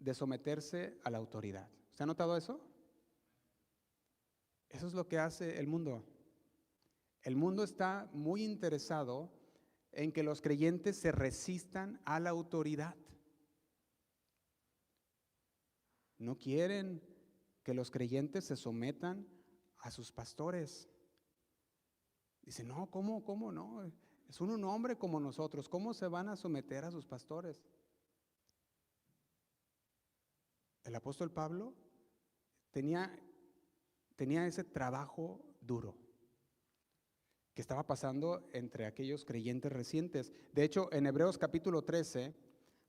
de someterse a la autoridad. ¿Usted ha notado eso? Eso es lo que hace el mundo. El mundo está muy interesado en que los creyentes se resistan a la autoridad. No quieren que los creyentes se sometan a sus pastores. Dice, no, ¿cómo no? Es un hombre como nosotros, ¿cómo se van a someter a sus pastores? El apóstol Pablo tenía tenía ese trabajo duro que estaba pasando entre aquellos creyentes recientes. De hecho, en Hebreos capítulo 13,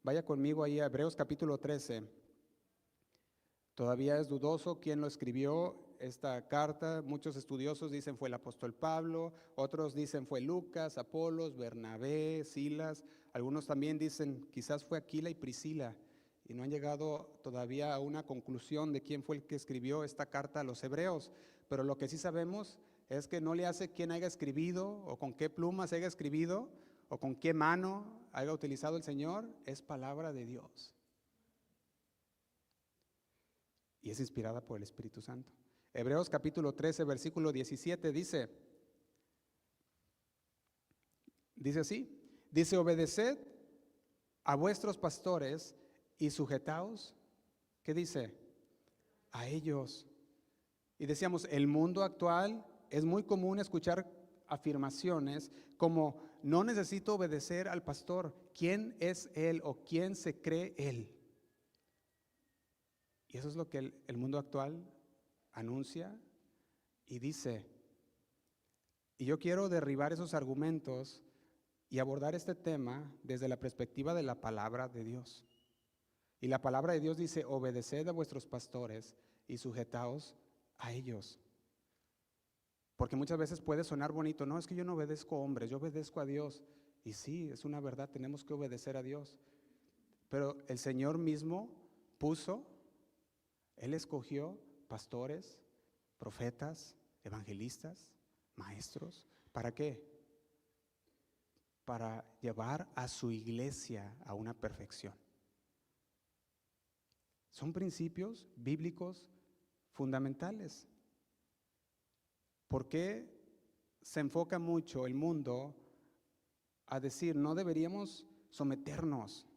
vaya conmigo ahí a Hebreos capítulo 13, todavía es dudoso quién lo escribió esta carta. Muchos estudiosos dicen fue el apóstol Pablo, otros dicen fue Lucas, Apolos, Bernabé, Silas. Algunos también dicen quizás fue Aquila y Priscila, y no han llegado todavía a una conclusión de quién fue el que escribió esta carta a los hebreos. Pero lo que sí sabemos es que no le hace quién haya escribido o con qué plumas haya escribido o con qué mano haya utilizado el Señor, es palabra de Dios. Y es inspirada por el Espíritu Santo. Hebreos capítulo 13, versículo 17 dice así, dice, obedeced a vuestros pastores y sujetaos, ¿qué dice? A ellos. Y decíamos, el mundo actual es muy común escuchar afirmaciones como, no necesito obedecer al pastor, ¿quién es él o quién se cree él? Y eso es lo que el mundo actual anuncia y dice. Y yo quiero derribar esos argumentos y abordar este tema desde la perspectiva de la palabra de Dios. Y la palabra de Dios dice, obedeced a vuestros pastores y sujetaos a ellos. Porque muchas veces puede sonar bonito, no, es que yo no obedezco a hombres, yo obedezco a Dios. Y sí, es una verdad, tenemos que obedecer a Dios. Pero el Señor mismo puso, Él escogió pastores, profetas, evangelistas, maestros. ¿Para qué? Para llevar a su iglesia a una perfección. Son principios bíblicos fundamentales. ¿Por qué se enfoca mucho el mundo a decir no deberíamos someternos?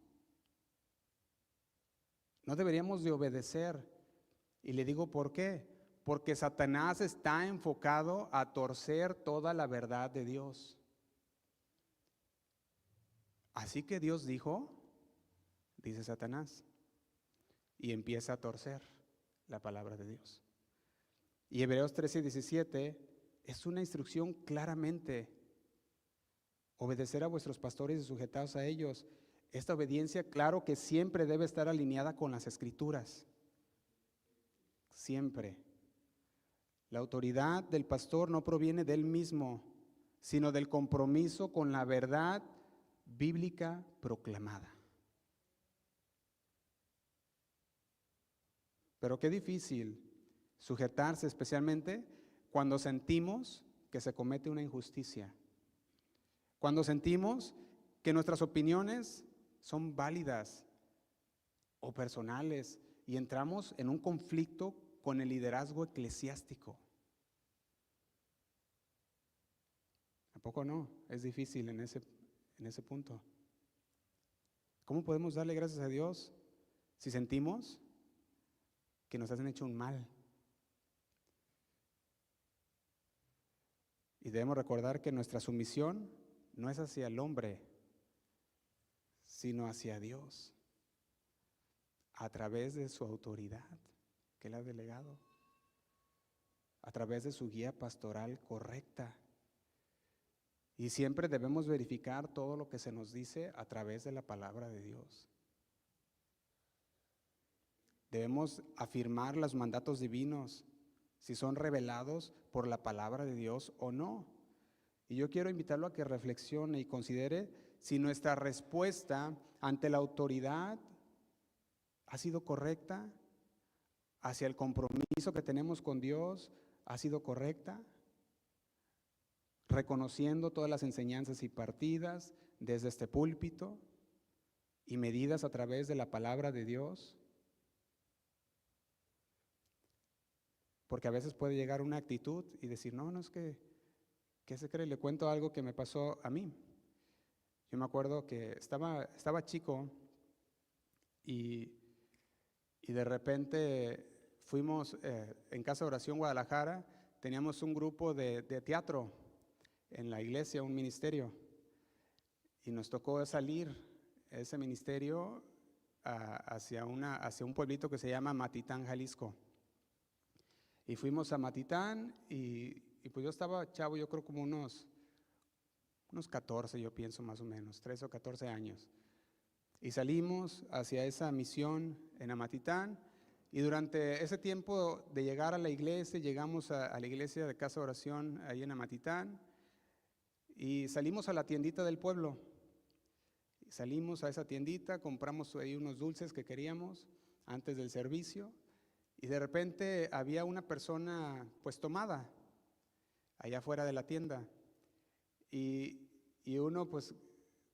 No deberíamos de obedecer. Y le digo ¿por qué? Porque Satanás está enfocado a torcer toda la verdad de Dios. Así que Dios dijo, dice Satanás, y empieza a torcer la palabra de Dios. Y Hebreos 13:17 es una instrucción claramente, obedecer a vuestros pastores y sujetaos a ellos. Esta obediencia, claro que siempre debe estar alineada con las Escrituras. Siempre. La autoridad del pastor no proviene de él mismo, sino del compromiso con la verdad bíblica proclamada. Pero qué difícil sujetarse, especialmente cuando sentimos que se comete una injusticia. Cuando sentimos que nuestras opiniones son válidas o personales y entramos en un conflicto con el liderazgo eclesiástico. ¿A poco no? Es difícil en ese punto. ¿Cómo podemos darle gracias a Dios si sentimos que nos han hecho un mal? Y debemos recordar que nuestra sumisión no es hacia el hombre, sino hacia Dios, a través de su autoridad que Él ha delegado, a través de su guía pastoral correcta. Y siempre debemos verificar todo lo que se nos dice a través de la palabra de Dios. Debemos afirmar los mandatos divinos, si son revelados por la palabra de Dios o no. Y yo quiero invitarlo a que reflexione y considere si nuestra respuesta ante la autoridad ha sido correcta, hacia el compromiso que tenemos con Dios ha sido correcta, reconociendo todas las enseñanzas y partidas desde este púlpito y medidas a través de la palabra de Dios. Porque a veces puede llegar una actitud y decir, no es que, ¿qué se cree? Le cuento algo que me pasó a mí. Yo me acuerdo que estaba chico y de repente fuimos en Casa de Oración Guadalajara, teníamos un grupo de teatro en la iglesia, un ministerio, y nos tocó salir ese ministerio hacia un pueblito que se llama Matitán, Jalisco. Y fuimos a Matitán y pues yo estaba chavo, yo creo como unos 14, yo pienso más o menos, 13 o 14 años. Y salimos hacia esa misión en Amatitán y durante ese tiempo de llegar a la iglesia, llegamos a la iglesia de Casa de Oración ahí en Amatitán y salimos a la tiendita del pueblo. Salimos a esa tiendita, compramos ahí unos dulces que queríamos antes del servicio y de repente había una persona pues tomada allá afuera de la tienda y uno pues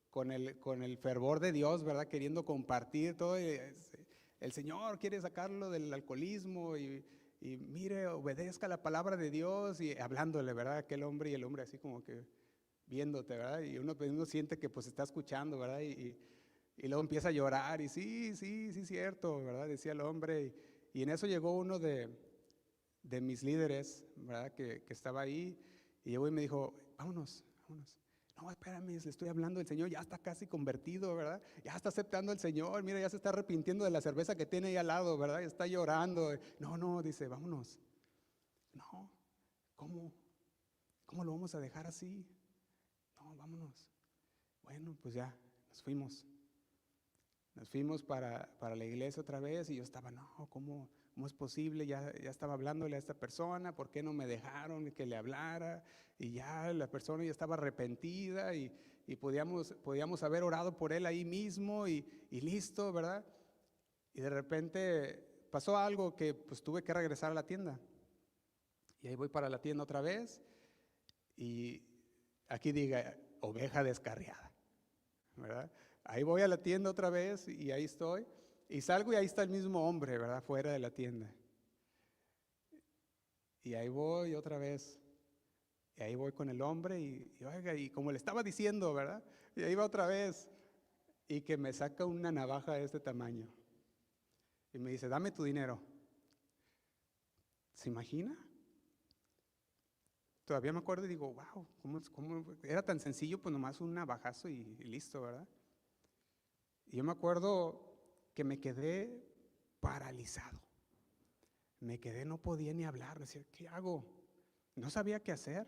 con el fervor de Dios, ¿verdad? Queriendo compartir todo. El Señor quiere sacarlo del alcoholismo y mire, obedezca la palabra de Dios y hablándole, ¿verdad? Aquel hombre y el hombre así como que viéndote, ¿verdad? Y uno siente que pues está escuchando, ¿verdad? Y luego empieza a llorar y sí, cierto, ¿verdad? Decía el hombre. Y en eso llegó uno de mis líderes, ¿verdad? Que estaba ahí y llegó y me dijo, vámonos. No, espérame, le estoy hablando del Señor, ya está casi convertido, ¿verdad? Ya está aceptando al Señor, mira, ya se está arrepintiendo de la cerveza que tiene ahí al lado, ¿verdad? Ya está llorando. No, dice, vámonos. No, ¿cómo lo vamos a dejar así? No, vámonos. Bueno, pues ya, nos fuimos. Nos fuimos para la iglesia otra vez y yo estaba, no, ¿cómo es posible? Ya estaba hablándole a esta persona, ¿por qué no me dejaron que le hablara? Y ya la persona ya estaba arrepentida y podíamos haber orado por él ahí mismo y listo, ¿verdad? Y de repente pasó algo que pues tuve que regresar a la tienda. Y ahí voy para la tienda otra vez y aquí diga, oveja descarriada, ¿verdad? Ahí voy a la tienda otra vez y ahí estoy. Y salgo y ahí está el mismo hombre, ¿verdad? Fuera de la tienda. Y ahí voy otra vez. Y ahí voy con el hombre oiga, y como le estaba diciendo, ¿verdad? Y ahí va otra vez. Y que me saca una navaja de este tamaño. Y me dice, dame tu dinero. ¿Se imagina? Todavía me acuerdo y digo, wow, ¿cómo era tan sencillo? Pues nomás un navajazo y listo, ¿verdad? Y yo me acuerdo que me quedé paralizado. No podía ni hablar, decía, ¿qué hago? No sabía qué hacer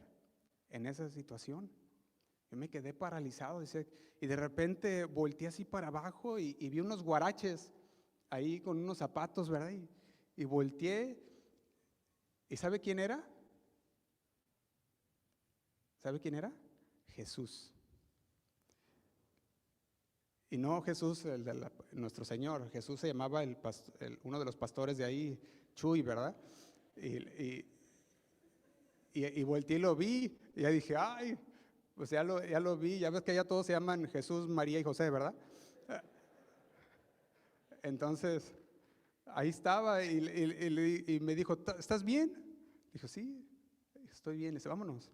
en esa situación. Yo me quedé paralizado, dice, y de repente volteé así para abajo y vi unos guaraches ahí con unos zapatos, ¿verdad? Y volteé, ¿y sabe quién era? ¿Sabe quién era? Jesús. Y no Jesús, nuestro Señor. Jesús se llamaba uno de los pastores de ahí, Chuy, ¿verdad? Y volteé y lo vi, y ya dije, ay, pues ya lo vi, ya ves que ya todos se llaman Jesús, María y José, ¿verdad? Entonces, ahí estaba y me dijo, ¿estás bien? Dijo, sí, estoy bien. Le dice, vámonos.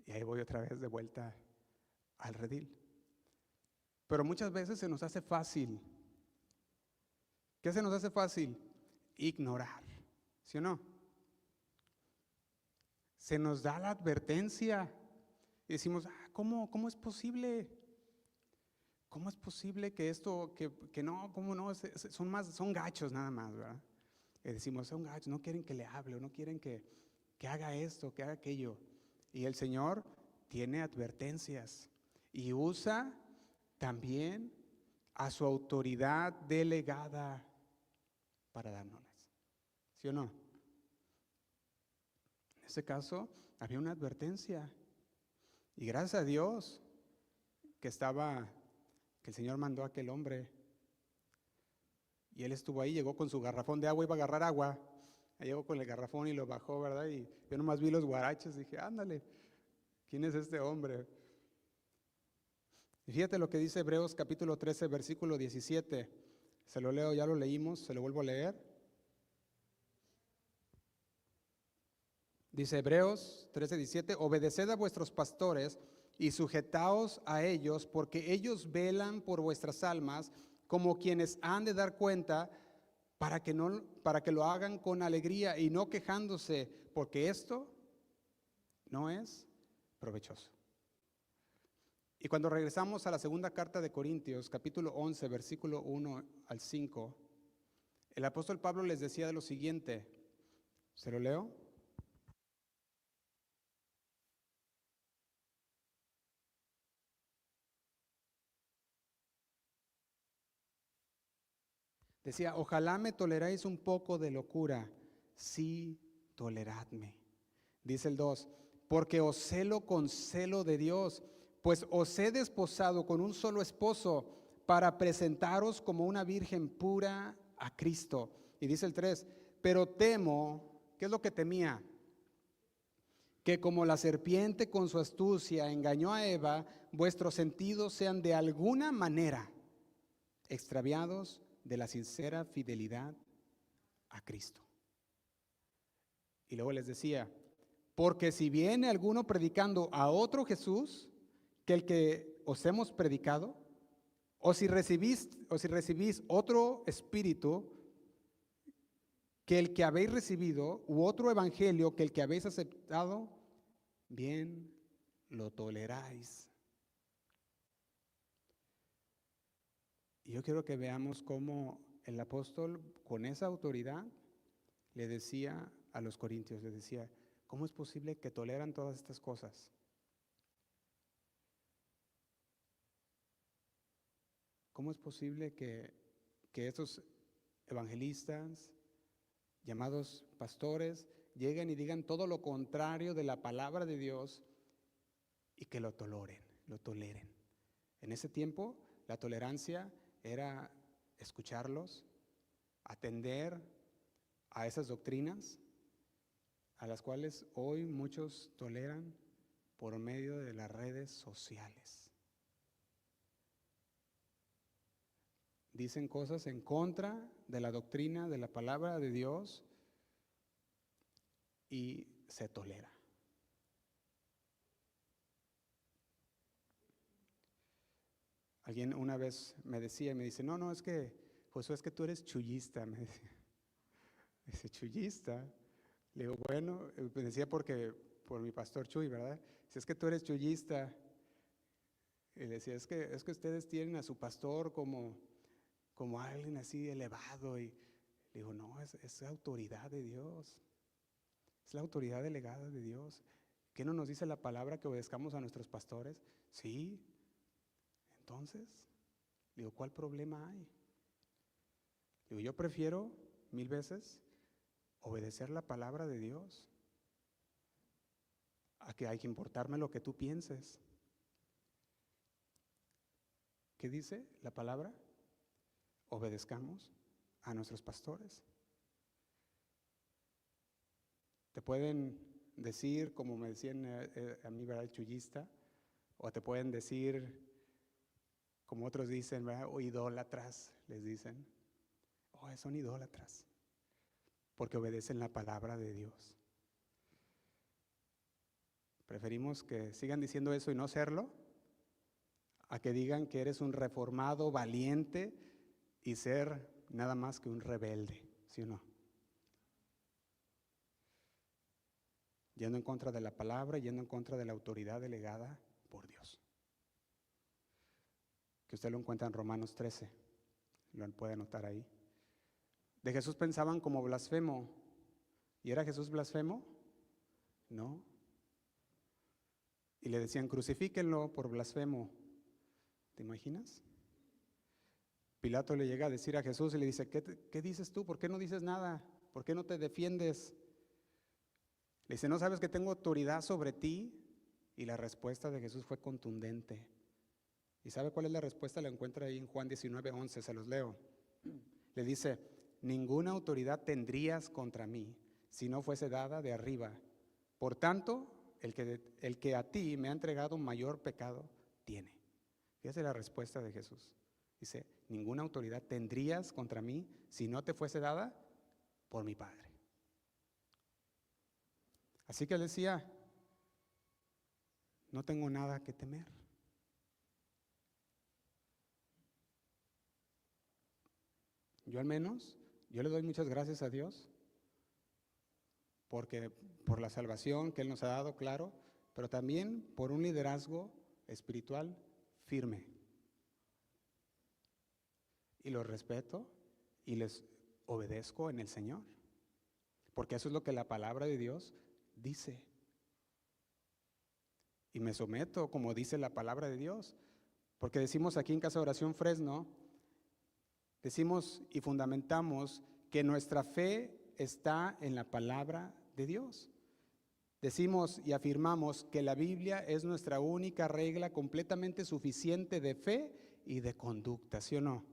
Y ahí voy otra vez de vuelta al redil. Pero muchas veces se nos hace fácil. ¿Qué se nos hace fácil? Ignorar, ¿sí o no? Se nos da la advertencia y decimos, ¿cómo es posible? ¿Cómo es posible que esto, que no, cómo no? Son gachos nada más, ¿verdad? Y decimos, son gachos, no quieren que le hable, o no quieren que haga esto, que haga aquello. Y el Señor tiene advertencias y usa también a su autoridad delegada para dárnoslas, ¿sí o no? En ese caso había una advertencia y gracias a Dios que el Señor mandó a aquel hombre y él estuvo ahí, llegó con su garrafón de agua, iba a agarrar agua, ahí llegó con el garrafón y lo bajó, ¿verdad? Y yo nomás vi los guaraches, dije, ándale, ¿quién es este hombre? Y fíjate lo que dice Hebreos capítulo 13, versículo 17. Se lo leo, ya lo leímos, se lo vuelvo a leer. Dice Hebreos 13, 17, obedeced a vuestros pastores y sujetaos a ellos, porque ellos velan por vuestras almas como quienes han de dar cuenta para que lo hagan con alegría y no quejándose, porque esto no es provechoso. Y cuando regresamos a la segunda carta de Corintios, capítulo 11, versículo 1 al 5, el apóstol Pablo les decía de lo siguiente, ¿Se lo leo? Decía, ojalá me toleráis un poco de locura, sí, toleradme. Dice el 2, porque os celo con celo de Dios, pues os he desposado con un solo esposo para presentaros como una virgen pura a Cristo. Y dice el 3, pero temo, ¿qué es lo que temía? Que como la serpiente con su astucia engañó a Eva, vuestros sentidos sean de alguna manera extraviados de la sincera fidelidad a Cristo. Y luego les decía, porque si viene alguno predicando a otro Jesús que el que os hemos predicado, o si recibís otro espíritu que el que habéis recibido, u otro evangelio que el que habéis aceptado, bien lo toleráis. Y yo quiero que veamos cómo el apóstol con esa autoridad le decía a los corintios, les decía, ¿cómo es posible que toleran todas estas cosas? ¿Cómo es posible que estos evangelistas, llamados pastores, lleguen y digan todo lo contrario de la palabra de Dios y que lo toleren? En ese tiempo, la tolerancia era escucharlos, atender a esas doctrinas a las cuales hoy muchos toleran por medio de las redes sociales. Dicen cosas en contra de la doctrina de la palabra de Dios y se tolera. Alguien una vez me decía, me dice, no, es que, Josué, es que tú eres chullista, me decía. Dice, chullista. Le digo, bueno, me decía por mi pastor Chuy, ¿verdad? Dice, es que tú eres chullista. Y le decía, es que ustedes tienen a su pastor como alguien así elevado. Y le digo, no, es la autoridad de Dios. Es la autoridad delegada de Dios. ¿Qué no nos dice la palabra que obedezcamos a nuestros pastores? Sí. Entonces, digo, ¿cuál problema hay? Digo, yo prefiero 1000 veces obedecer la palabra de Dios a que hay que importarme lo que tú pienses. ¿Qué dice la palabra? Obedezcamos a nuestros pastores. Te pueden decir, como me decían a mí, ¿verdad? El chullista, o te pueden decir, como otros dicen, ¿verdad? O idólatras, les dicen. Son idólatras, porque obedecen la palabra de Dios. Preferimos que sigan diciendo eso y no serlo, a que digan que eres un reformado, valiente, y ser nada más que un rebelde, ¿sí o no? Yendo en contra de la palabra, yendo en contra de la autoridad delegada por Dios. Que usted lo encuentra en Romanos 13, lo puede anotar ahí. De Jesús pensaban como blasfemo. ¿Y era Jesús blasfemo? No. Y le decían, crucifíquenlo por blasfemo. ¿Te imaginas? Pilato le llega a decir a Jesús y le dice, ¿qué dices tú? ¿Por qué no dices nada? ¿Por qué no te defiendes? Le dice, ¿no sabes que tengo autoridad sobre ti? Y la respuesta de Jesús fue contundente. ¿Y sabe cuál es la respuesta? La encuentra ahí en Juan 19:11, se los leo. Le dice, ninguna autoridad tendrías contra mí si no fuese dada de arriba. Por tanto, el que a ti me ha entregado un mayor pecado tiene. Fíjate la respuesta de Jesús. Dice, ninguna autoridad tendrías contra mí si no te fuese dada por mi Padre. Así que él decía, no tengo nada que temer. Yo al menos, yo le doy muchas gracias a Dios porque por la salvación que Él nos ha dado, claro, pero también por un liderazgo espiritual firme. Y los respeto y les obedezco en el Señor. porque eso es lo que la palabra de Dios dice. Y me someto como dice la palabra de Dios, porque decimos aquí en Casa de Oración Fresno, decimos y fundamentamos que nuestra fe está en la palabra de Dios. Decimos y afirmamos que la Biblia es nuestra única regla completamente suficiente de fe y de conducta, ¿sí o no?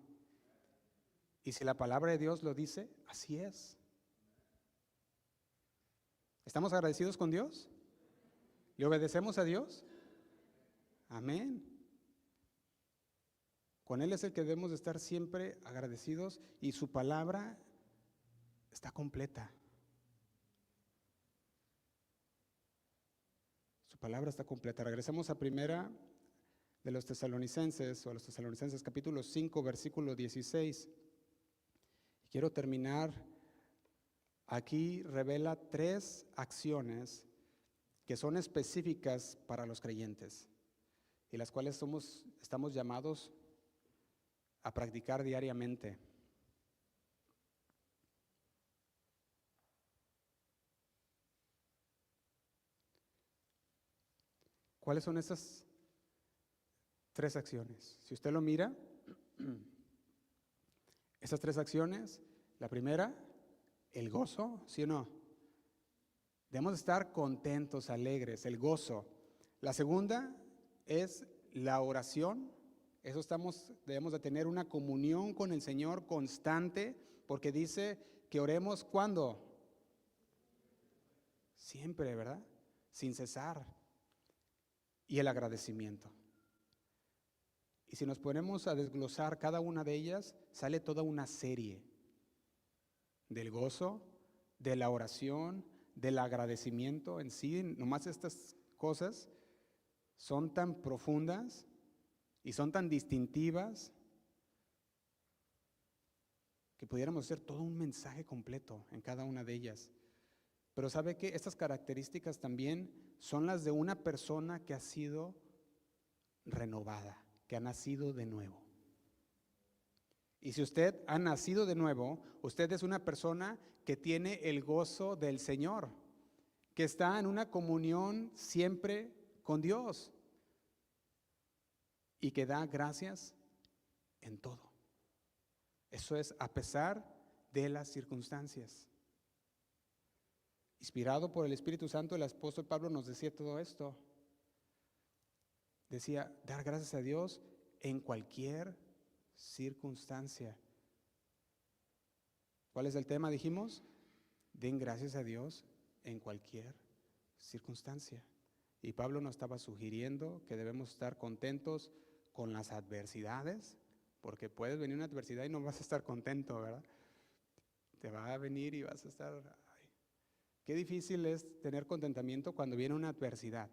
Y si la palabra de Dios lo dice, así es. ¿Estamos agradecidos con Dios? ¿Le obedecemos a Dios? Amén. Con Él es el que debemos de estar siempre agradecidos y su palabra está completa. Su palabra está completa. Regresemos a primera de los Tesalonicenses, o a los Tesalonicenses capítulo 5, versículo 16. Quiero terminar. Aquí revela 3 acciones que son específicas para los creyentes y las cuales estamos llamados a practicar diariamente. ¿Cuáles son esas 3 acciones? Si usted lo mira, esas 3 acciones, la primera, el gozo, ¿sí o no? Debemos estar contentos, alegres, el gozo. La segunda es la oración. Eso debemos de tener una comunión con el Señor constante, porque dice que oremos ¿cuándo? Siempre, ¿verdad? Sin cesar. Y el agradecimiento. Y si nos ponemos a desglosar cada una de ellas, sale toda una serie del gozo, de la oración, del agradecimiento en sí. Nomás estas cosas son tan profundas y son tan distintivas que pudiéramos hacer todo un mensaje completo en cada una de ellas. Pero ¿sabe qué? Estas características también son las de una persona que ha sido renovada, que ha nacido de nuevo. Y si usted ha nacido de nuevo, usted es una persona que tiene el gozo del Señor, que está en una comunión siempre con Dios y que da gracias en todo. Eso es a pesar de las circunstancias. Inspirado por el Espíritu Santo, el apóstol Pablo nos decía todo esto. Decía, dar gracias a Dios en cualquier circunstancia. ¿Cuál es el tema? Dijimos, den gracias a Dios en cualquier circunstancia. Y Pablo nos estaba sugiriendo que debemos estar contentos con las adversidades, porque puedes venir una adversidad y no vas a estar contento, ¿verdad? Te va a venir y vas a estar... Ay, qué difícil es tener contentamiento cuando viene una adversidad.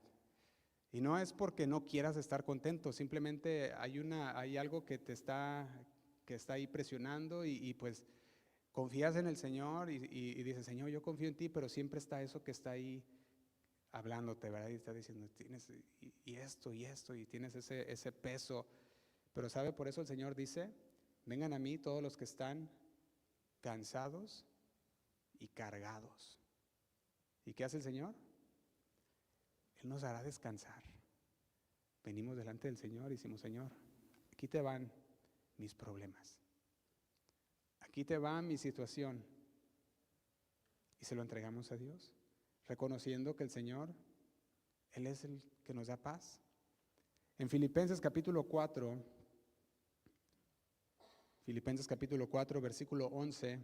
Y no es porque no quieras estar contento, simplemente hay algo que está ahí presionando y pues confías en el Señor y dices, Señor, yo confío en ti, pero siempre está eso que está ahí hablándote, ¿verdad? Y está diciendo, tienes y esto, y tienes ese peso. Pero ¿sabe? Por eso el Señor dice, vengan a mí todos los que están cansados y cargados. ¿Y qué hace el Señor? Él nos hará descansar. Venimos delante del Señor y decimos, Señor, aquí te van mis problemas. Aquí te va mi situación. Y se lo entregamos a Dios, reconociendo que el Señor, Él es el que nos da paz. En Filipenses capítulo 4, versículo 11,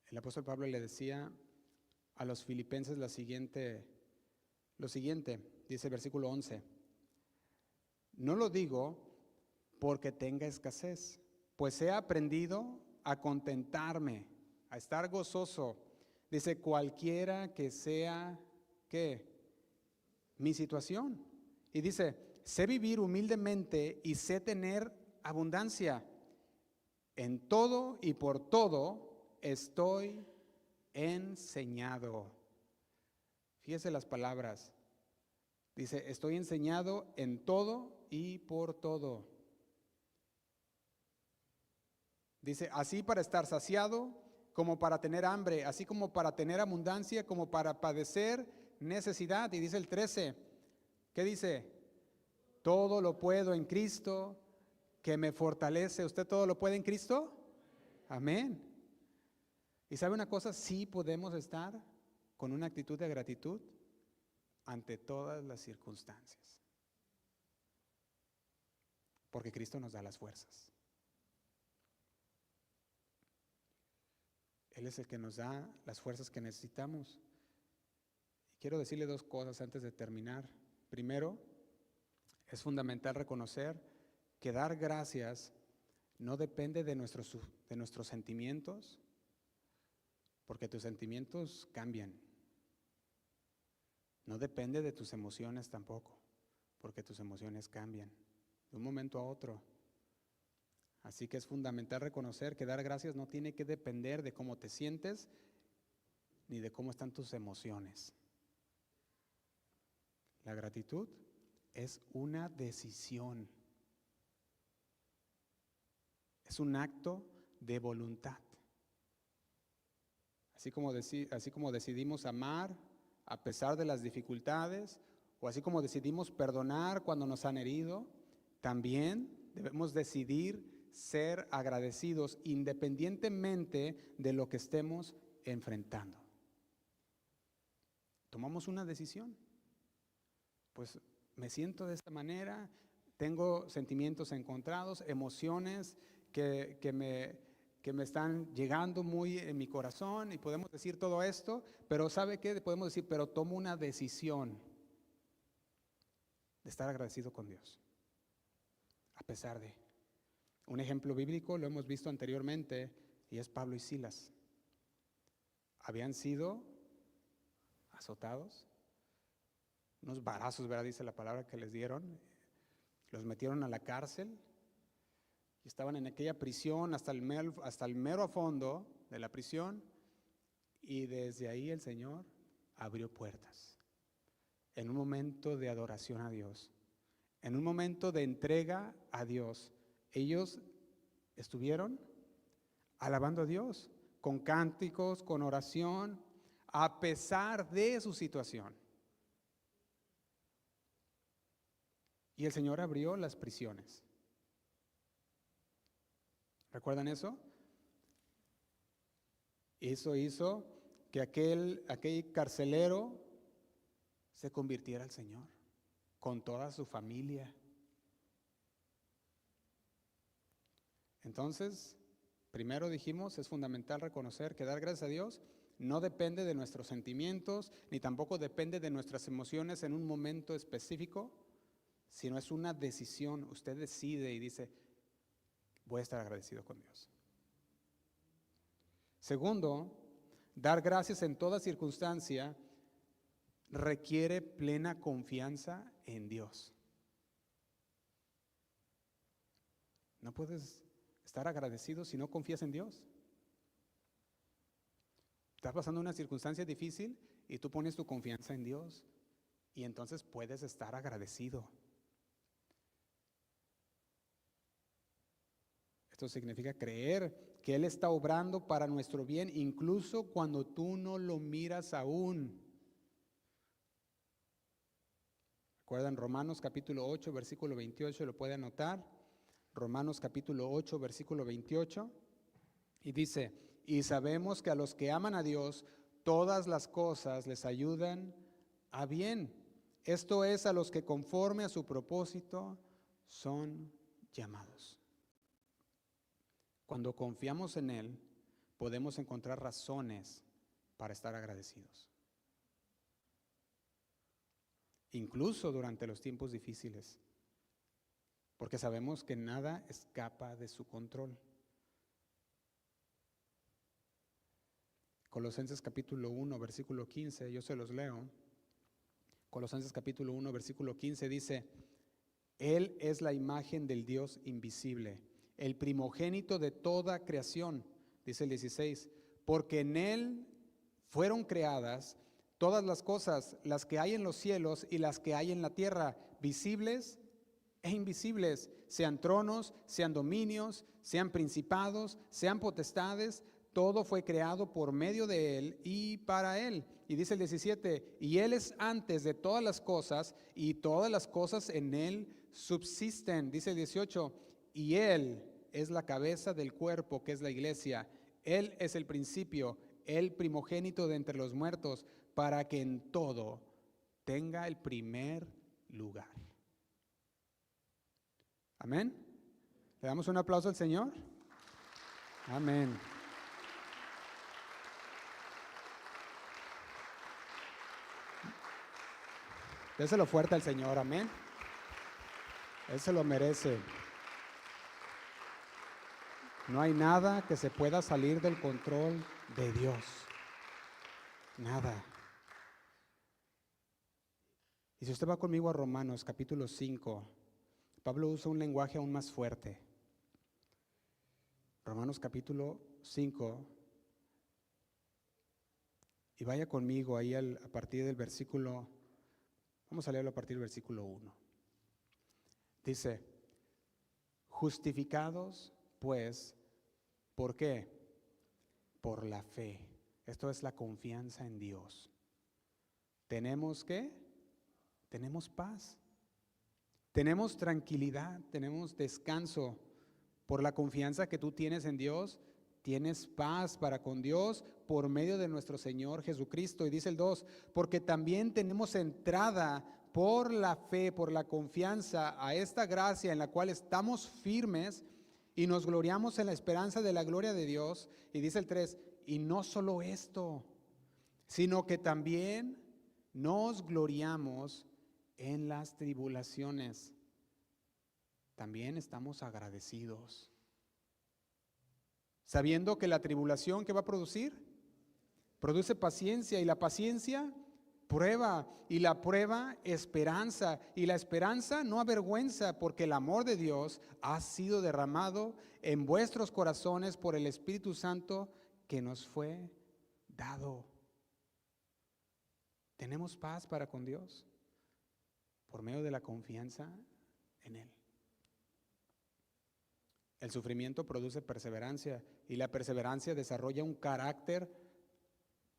el apóstol Pablo le decía a los filipenses lo siguiente, dice el versículo 11, no lo digo porque tenga escasez, pues he aprendido a contentarme, a estar gozoso. Dice, cualquiera que sea, ¿qué? Mi situación. Y dice, sé vivir humildemente y sé tener abundancia. En todo y por todo estoy enseñado. Fíjese las palabras. Dice, estoy enseñado en todo y por todo. Dice, así para estar saciado, como para tener hambre, así como para tener abundancia, como para padecer necesidad. Y dice el 13, ¿qué dice? Todo lo puedo en Cristo que me fortalece. ¿Usted todo lo puede en Cristo? Amén. ¿Y sabe una cosa? Sí podemos estar con una actitud de gratitud ante todas las circunstancias. Porque Cristo nos da las fuerzas. Él es el que nos da las fuerzas que necesitamos. Y quiero decirle dos cosas antes de terminar. Primero, es fundamental reconocer que dar gracias no depende de nuestros sentimientos, porque tus sentimientos cambian. No depende de tus emociones tampoco, porque tus emociones cambian de un momento a otro. Así que es fundamental reconocer que dar gracias no tiene que depender de cómo te sientes ni de cómo están tus emociones. La gratitud es una decisión. Es un acto de voluntad. Así como decidimos amar a pesar de las dificultades, o así como decidimos perdonar cuando nos han herido, también debemos decidir ser agradecidos independientemente de lo que estemos enfrentando. Tomamos una decisión. Pues me siento de esta manera, tengo sentimientos encontrados, emociones que me están llegando muy en mi corazón, y podemos decir todo esto, pero ¿sabe qué? Podemos decir, pero tomo una decisión de estar agradecido con Dios, a pesar de. Un ejemplo bíblico lo hemos visto anteriormente, y es Pablo y Silas. Habían sido azotados, unos varazos, ¿verdad? Dice la palabra que les dieron. Los metieron a la cárcel y estaban en aquella prisión hasta el mero fondo de la prisión, y desde ahí el Señor abrió puertas. En un momento de adoración a Dios, en un momento de entrega a Dios, ellos estuvieron alabando a Dios con cánticos, con oración, a pesar de su situación. Y el Señor abrió las prisiones. ¿Recuerdan eso? Eso hizo que aquel carcelero se convirtiera al Señor con toda su familia. Entonces, primero dijimos, es fundamental reconocer que dar gracias a Dios no depende de nuestros sentimientos, ni tampoco depende de nuestras emociones en un momento específico, sino es una decisión. Usted decide y dice, voy a estar agradecido con Dios. Segundo, dar gracias en toda circunstancia requiere plena confianza en Dios. No puedes estar agradecido si no confías en Dios. Estás pasando una circunstancia difícil y tú pones tu confianza en Dios, y entonces puedes estar agradecido. Esto significa creer que Él está obrando para nuestro bien, incluso cuando tú no lo miras aún. ¿Recuerdan Romanos capítulo 8, versículo 28? Lo puede anotar. Romanos capítulo 8, versículo 28. Y dice, y sabemos que a los que aman a Dios, todas las cosas les ayudan a bien. Esto es, a los que conforme a su propósito son llamados. Cuando confiamos en Él, podemos encontrar razones para estar agradecidos. Incluso durante los tiempos difíciles, porque sabemos que nada escapa de su control. Colosenses capítulo 1, versículo 15, yo se los leo. Colosenses capítulo 1, versículo 15 dice, Él es la imagen del Dios invisible, el primogénito de toda creación, dice el 16, porque en Él fueron creadas todas las cosas, las que hay en los cielos y las que hay en la tierra, visibles e invisibles, sean tronos, sean dominios, sean principados, sean potestades, todo fue creado por medio de Él y para Él. Y dice el 17, y Él es antes de todas las cosas, y todas las cosas en Él subsisten. Dice el 18, y Él es la cabeza del cuerpo, que es la iglesia. Él es el principio, el primogénito de entre los muertos, para que en todo tenga el primer lugar. Amén. ¿Le damos un aplauso al Señor? Amén. Déselo fuerte al Señor, amén. Él se lo merece. No hay nada que se pueda salir del control de Dios. Nada. Y si usted va conmigo a Romanos capítulo 5, Pablo usa un lenguaje aún más fuerte. Romanos capítulo 5, y vaya conmigo ahí a partir del versículo, vamos a leerlo a partir del versículo 1. Dice, justificados pues, ¿por qué? Por la fe. Esto es la confianza en Dios. ¿Tenemos qué? Tenemos paz. Tenemos tranquilidad, tenemos descanso. Por la confianza que tú tienes en Dios, tienes paz para con Dios por medio de nuestro Señor Jesucristo. Y dice el 2, porque también tenemos entrada por la fe, por la confianza a esta gracia en la cual estamos firmes y nos gloriamos en la esperanza de la gloria de Dios. Y dice el 3, y no solo esto, sino que también nos gloriamos en las tribulaciones. También estamos agradecidos, sabiendo que la tribulación, ¿qué va a producir? Produce paciencia, y la paciencia, prueba, y la prueba, esperanza, y la esperanza no avergüenza, porque el amor de Dios ha sido derramado en vuestros corazones por el Espíritu Santo que nos fue dado. Tenemos paz para con Dios por medio de la confianza en Él. El sufrimiento produce perseverancia, y la perseverancia desarrolla un carácter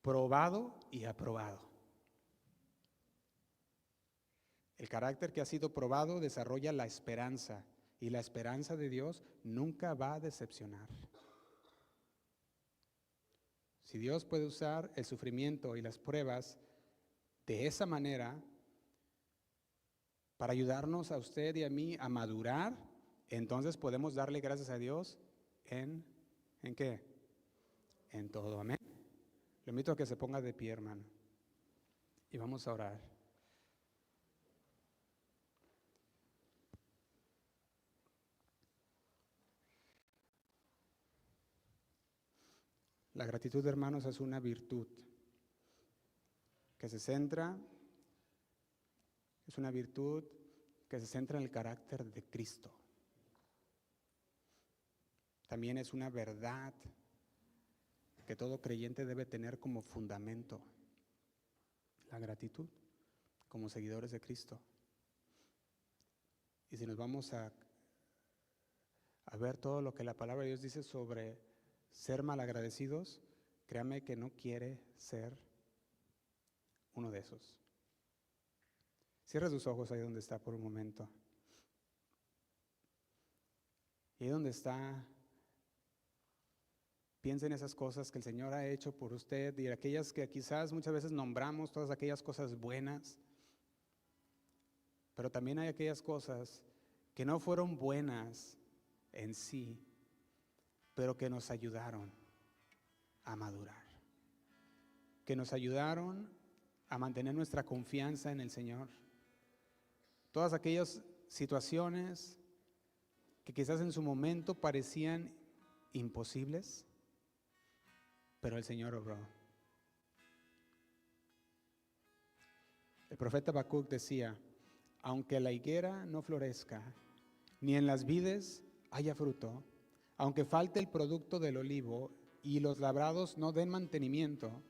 probado y aprobado. El carácter que ha sido probado desarrolla la esperanza, y la esperanza de Dios nunca va a decepcionar. Si Dios puede usar el sufrimiento y las pruebas de esa manera para ayudarnos a usted y a mí a madurar, entonces podemos darle gracias a Dios ¿en qué? En todo, amén. Le invito a que se ponga de pie, hermano, y vamos a orar. La gratitud, hermanos, es una virtud que se centra, es una virtud que se centra en el carácter de Cristo. También es una verdad que todo creyente debe tener como fundamento, la gratitud, como seguidores de Cristo. Y si nos vamos a ver todo lo que la palabra de Dios dice sobre ser malagradecidos, créame que no quiere ser uno de esos. Cierra sus ojos ahí donde está por un momento. Y ahí donde está, piensa en esas cosas que el Señor ha hecho por usted y aquellas que quizás muchas veces nombramos, todas aquellas cosas buenas, pero también hay aquellas cosas que no fueron buenas en sí, pero que nos ayudaron a madurar, que nos ayudaron a mantener nuestra confianza en el Señor. Todas aquellas situaciones que quizás en su momento parecían imposibles, pero el Señor obró. El profeta Habacuc decía, aunque la higuera no florezca, ni en las vides haya fruto, aunque falte el producto del olivo y los labrados no den mantenimiento,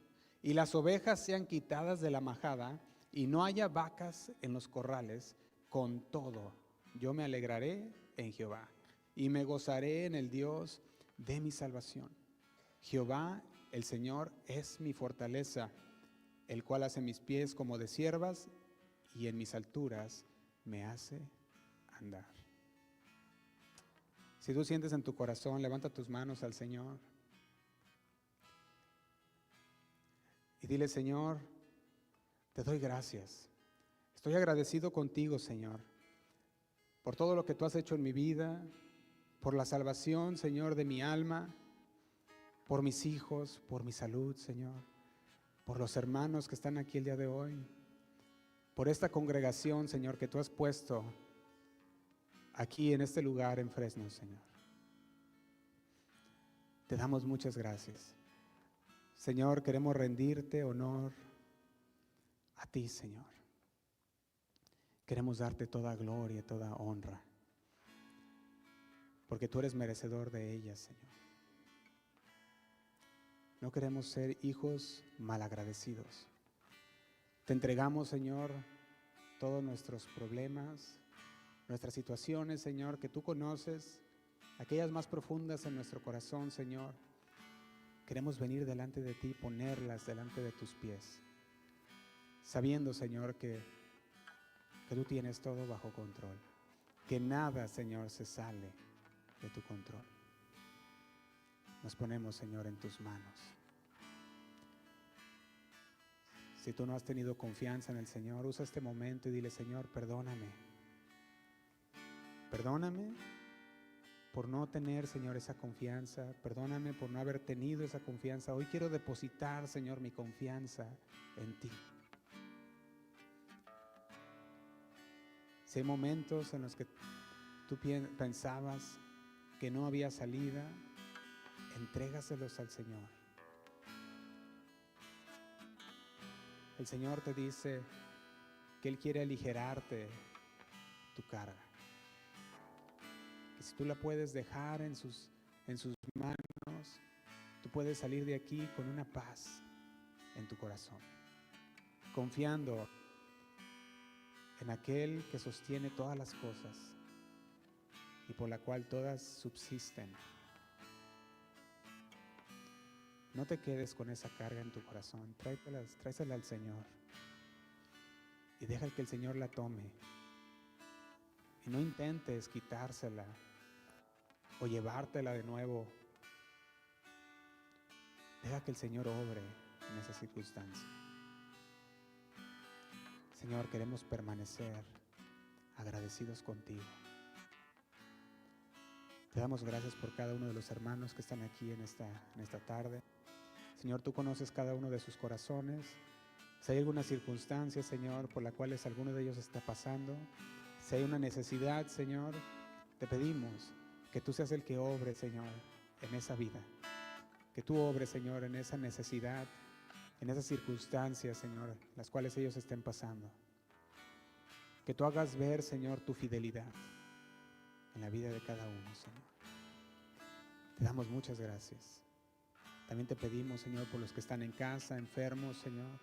y las ovejas sean quitadas de la majada, y no haya vacas en los corrales, con todo yo me alegraré en Jehová, y me gozaré en el Dios de mi salvación. Jehová, el Señor, es mi fortaleza, el cual hace mis pies como de ciervas, y en mis alturas me hace andar. Si tú sientes en tu corazón, levanta tus manos al Señor y dile: Señor, te doy gracias. Estoy agradecido contigo, Señor, por todo lo que tú has hecho en mi vida, por la salvación, Señor, de mi alma, por mis hijos, por mi salud, Señor, por los hermanos que están aquí el día de hoy, por esta congregación, Señor, que tú has puesto aquí en este lugar en Fresno, Señor. Te damos muchas gracias. Señor, queremos rendirte honor a ti, Señor. Queremos darte toda gloria, toda honra, porque tú eres merecedor de ellas, Señor. No queremos ser hijos malagradecidos. Te entregamos, Señor, todos nuestros problemas, nuestras situaciones, Señor, que tú conoces, aquellas más profundas en nuestro corazón, Señor. Queremos venir delante de ti, ponerlas delante de tus pies, sabiendo, Señor, que tú tienes todo bajo control, que nada, Señor, se sale de tu control. Nos ponemos, Señor, en tus manos. Si tú no has tenido confianza en el Señor, usa este momento y dile: Señor, perdóname. Perdóname por no tener, Señor, esa confianza. Perdóname por no haber tenido esa confianza. Hoy quiero depositar, Señor, mi confianza en ti. Si hay momentos en los que tú pensabas que no había salida, entrégaselos al Señor. El Señor te dice que Él quiere aligerarte tu carga, que si tú la puedes dejar en sus manos, tú puedes salir de aquí con una paz en tu corazón, confiando en aquel que sostiene todas las cosas y por la cual todas subsisten. No te quedes con esa carga en tu corazón, tráesela al Señor y deja que el Señor la tome. Y no intentes quitársela o llevártela de nuevo. Deja que el Señor obre en esa circunstancia. Señor, queremos permanecer agradecidos contigo. Te damos gracias por cada uno de los hermanos que están aquí en esta tarde. Señor, tú conoces cada uno de sus corazones. Si hay alguna circunstancia, Señor, por la cual alguno de ellos está pasando, si hay una necesidad, Señor, te pedimos que tú seas el que obre, Señor, en esa vida. Que tú obres, Señor, en esa necesidad, en esas circunstancias, Señor, las cuales ellos estén pasando. Que tú hagas ver, Señor, tu fidelidad en la vida de cada uno, Señor. Te damos muchas gracias. También te pedimos, Señor, por los que están en casa, enfermos, Señor,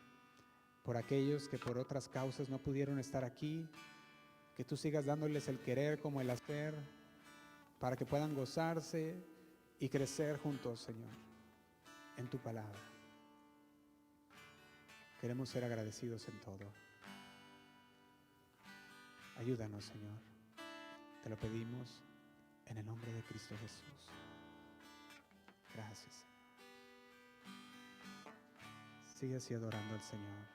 por aquellos que por otras causas no pudieron estar aquí, que tú sigas dándoles el querer como el hacer, para que puedan gozarse y crecer juntos, Señor, en tu palabra. Queremos ser agradecidos en todo. Ayúdanos, Señor. Te lo pedimos en el nombre de Cristo Jesús. Gracias. Sigue así adorando al Señor.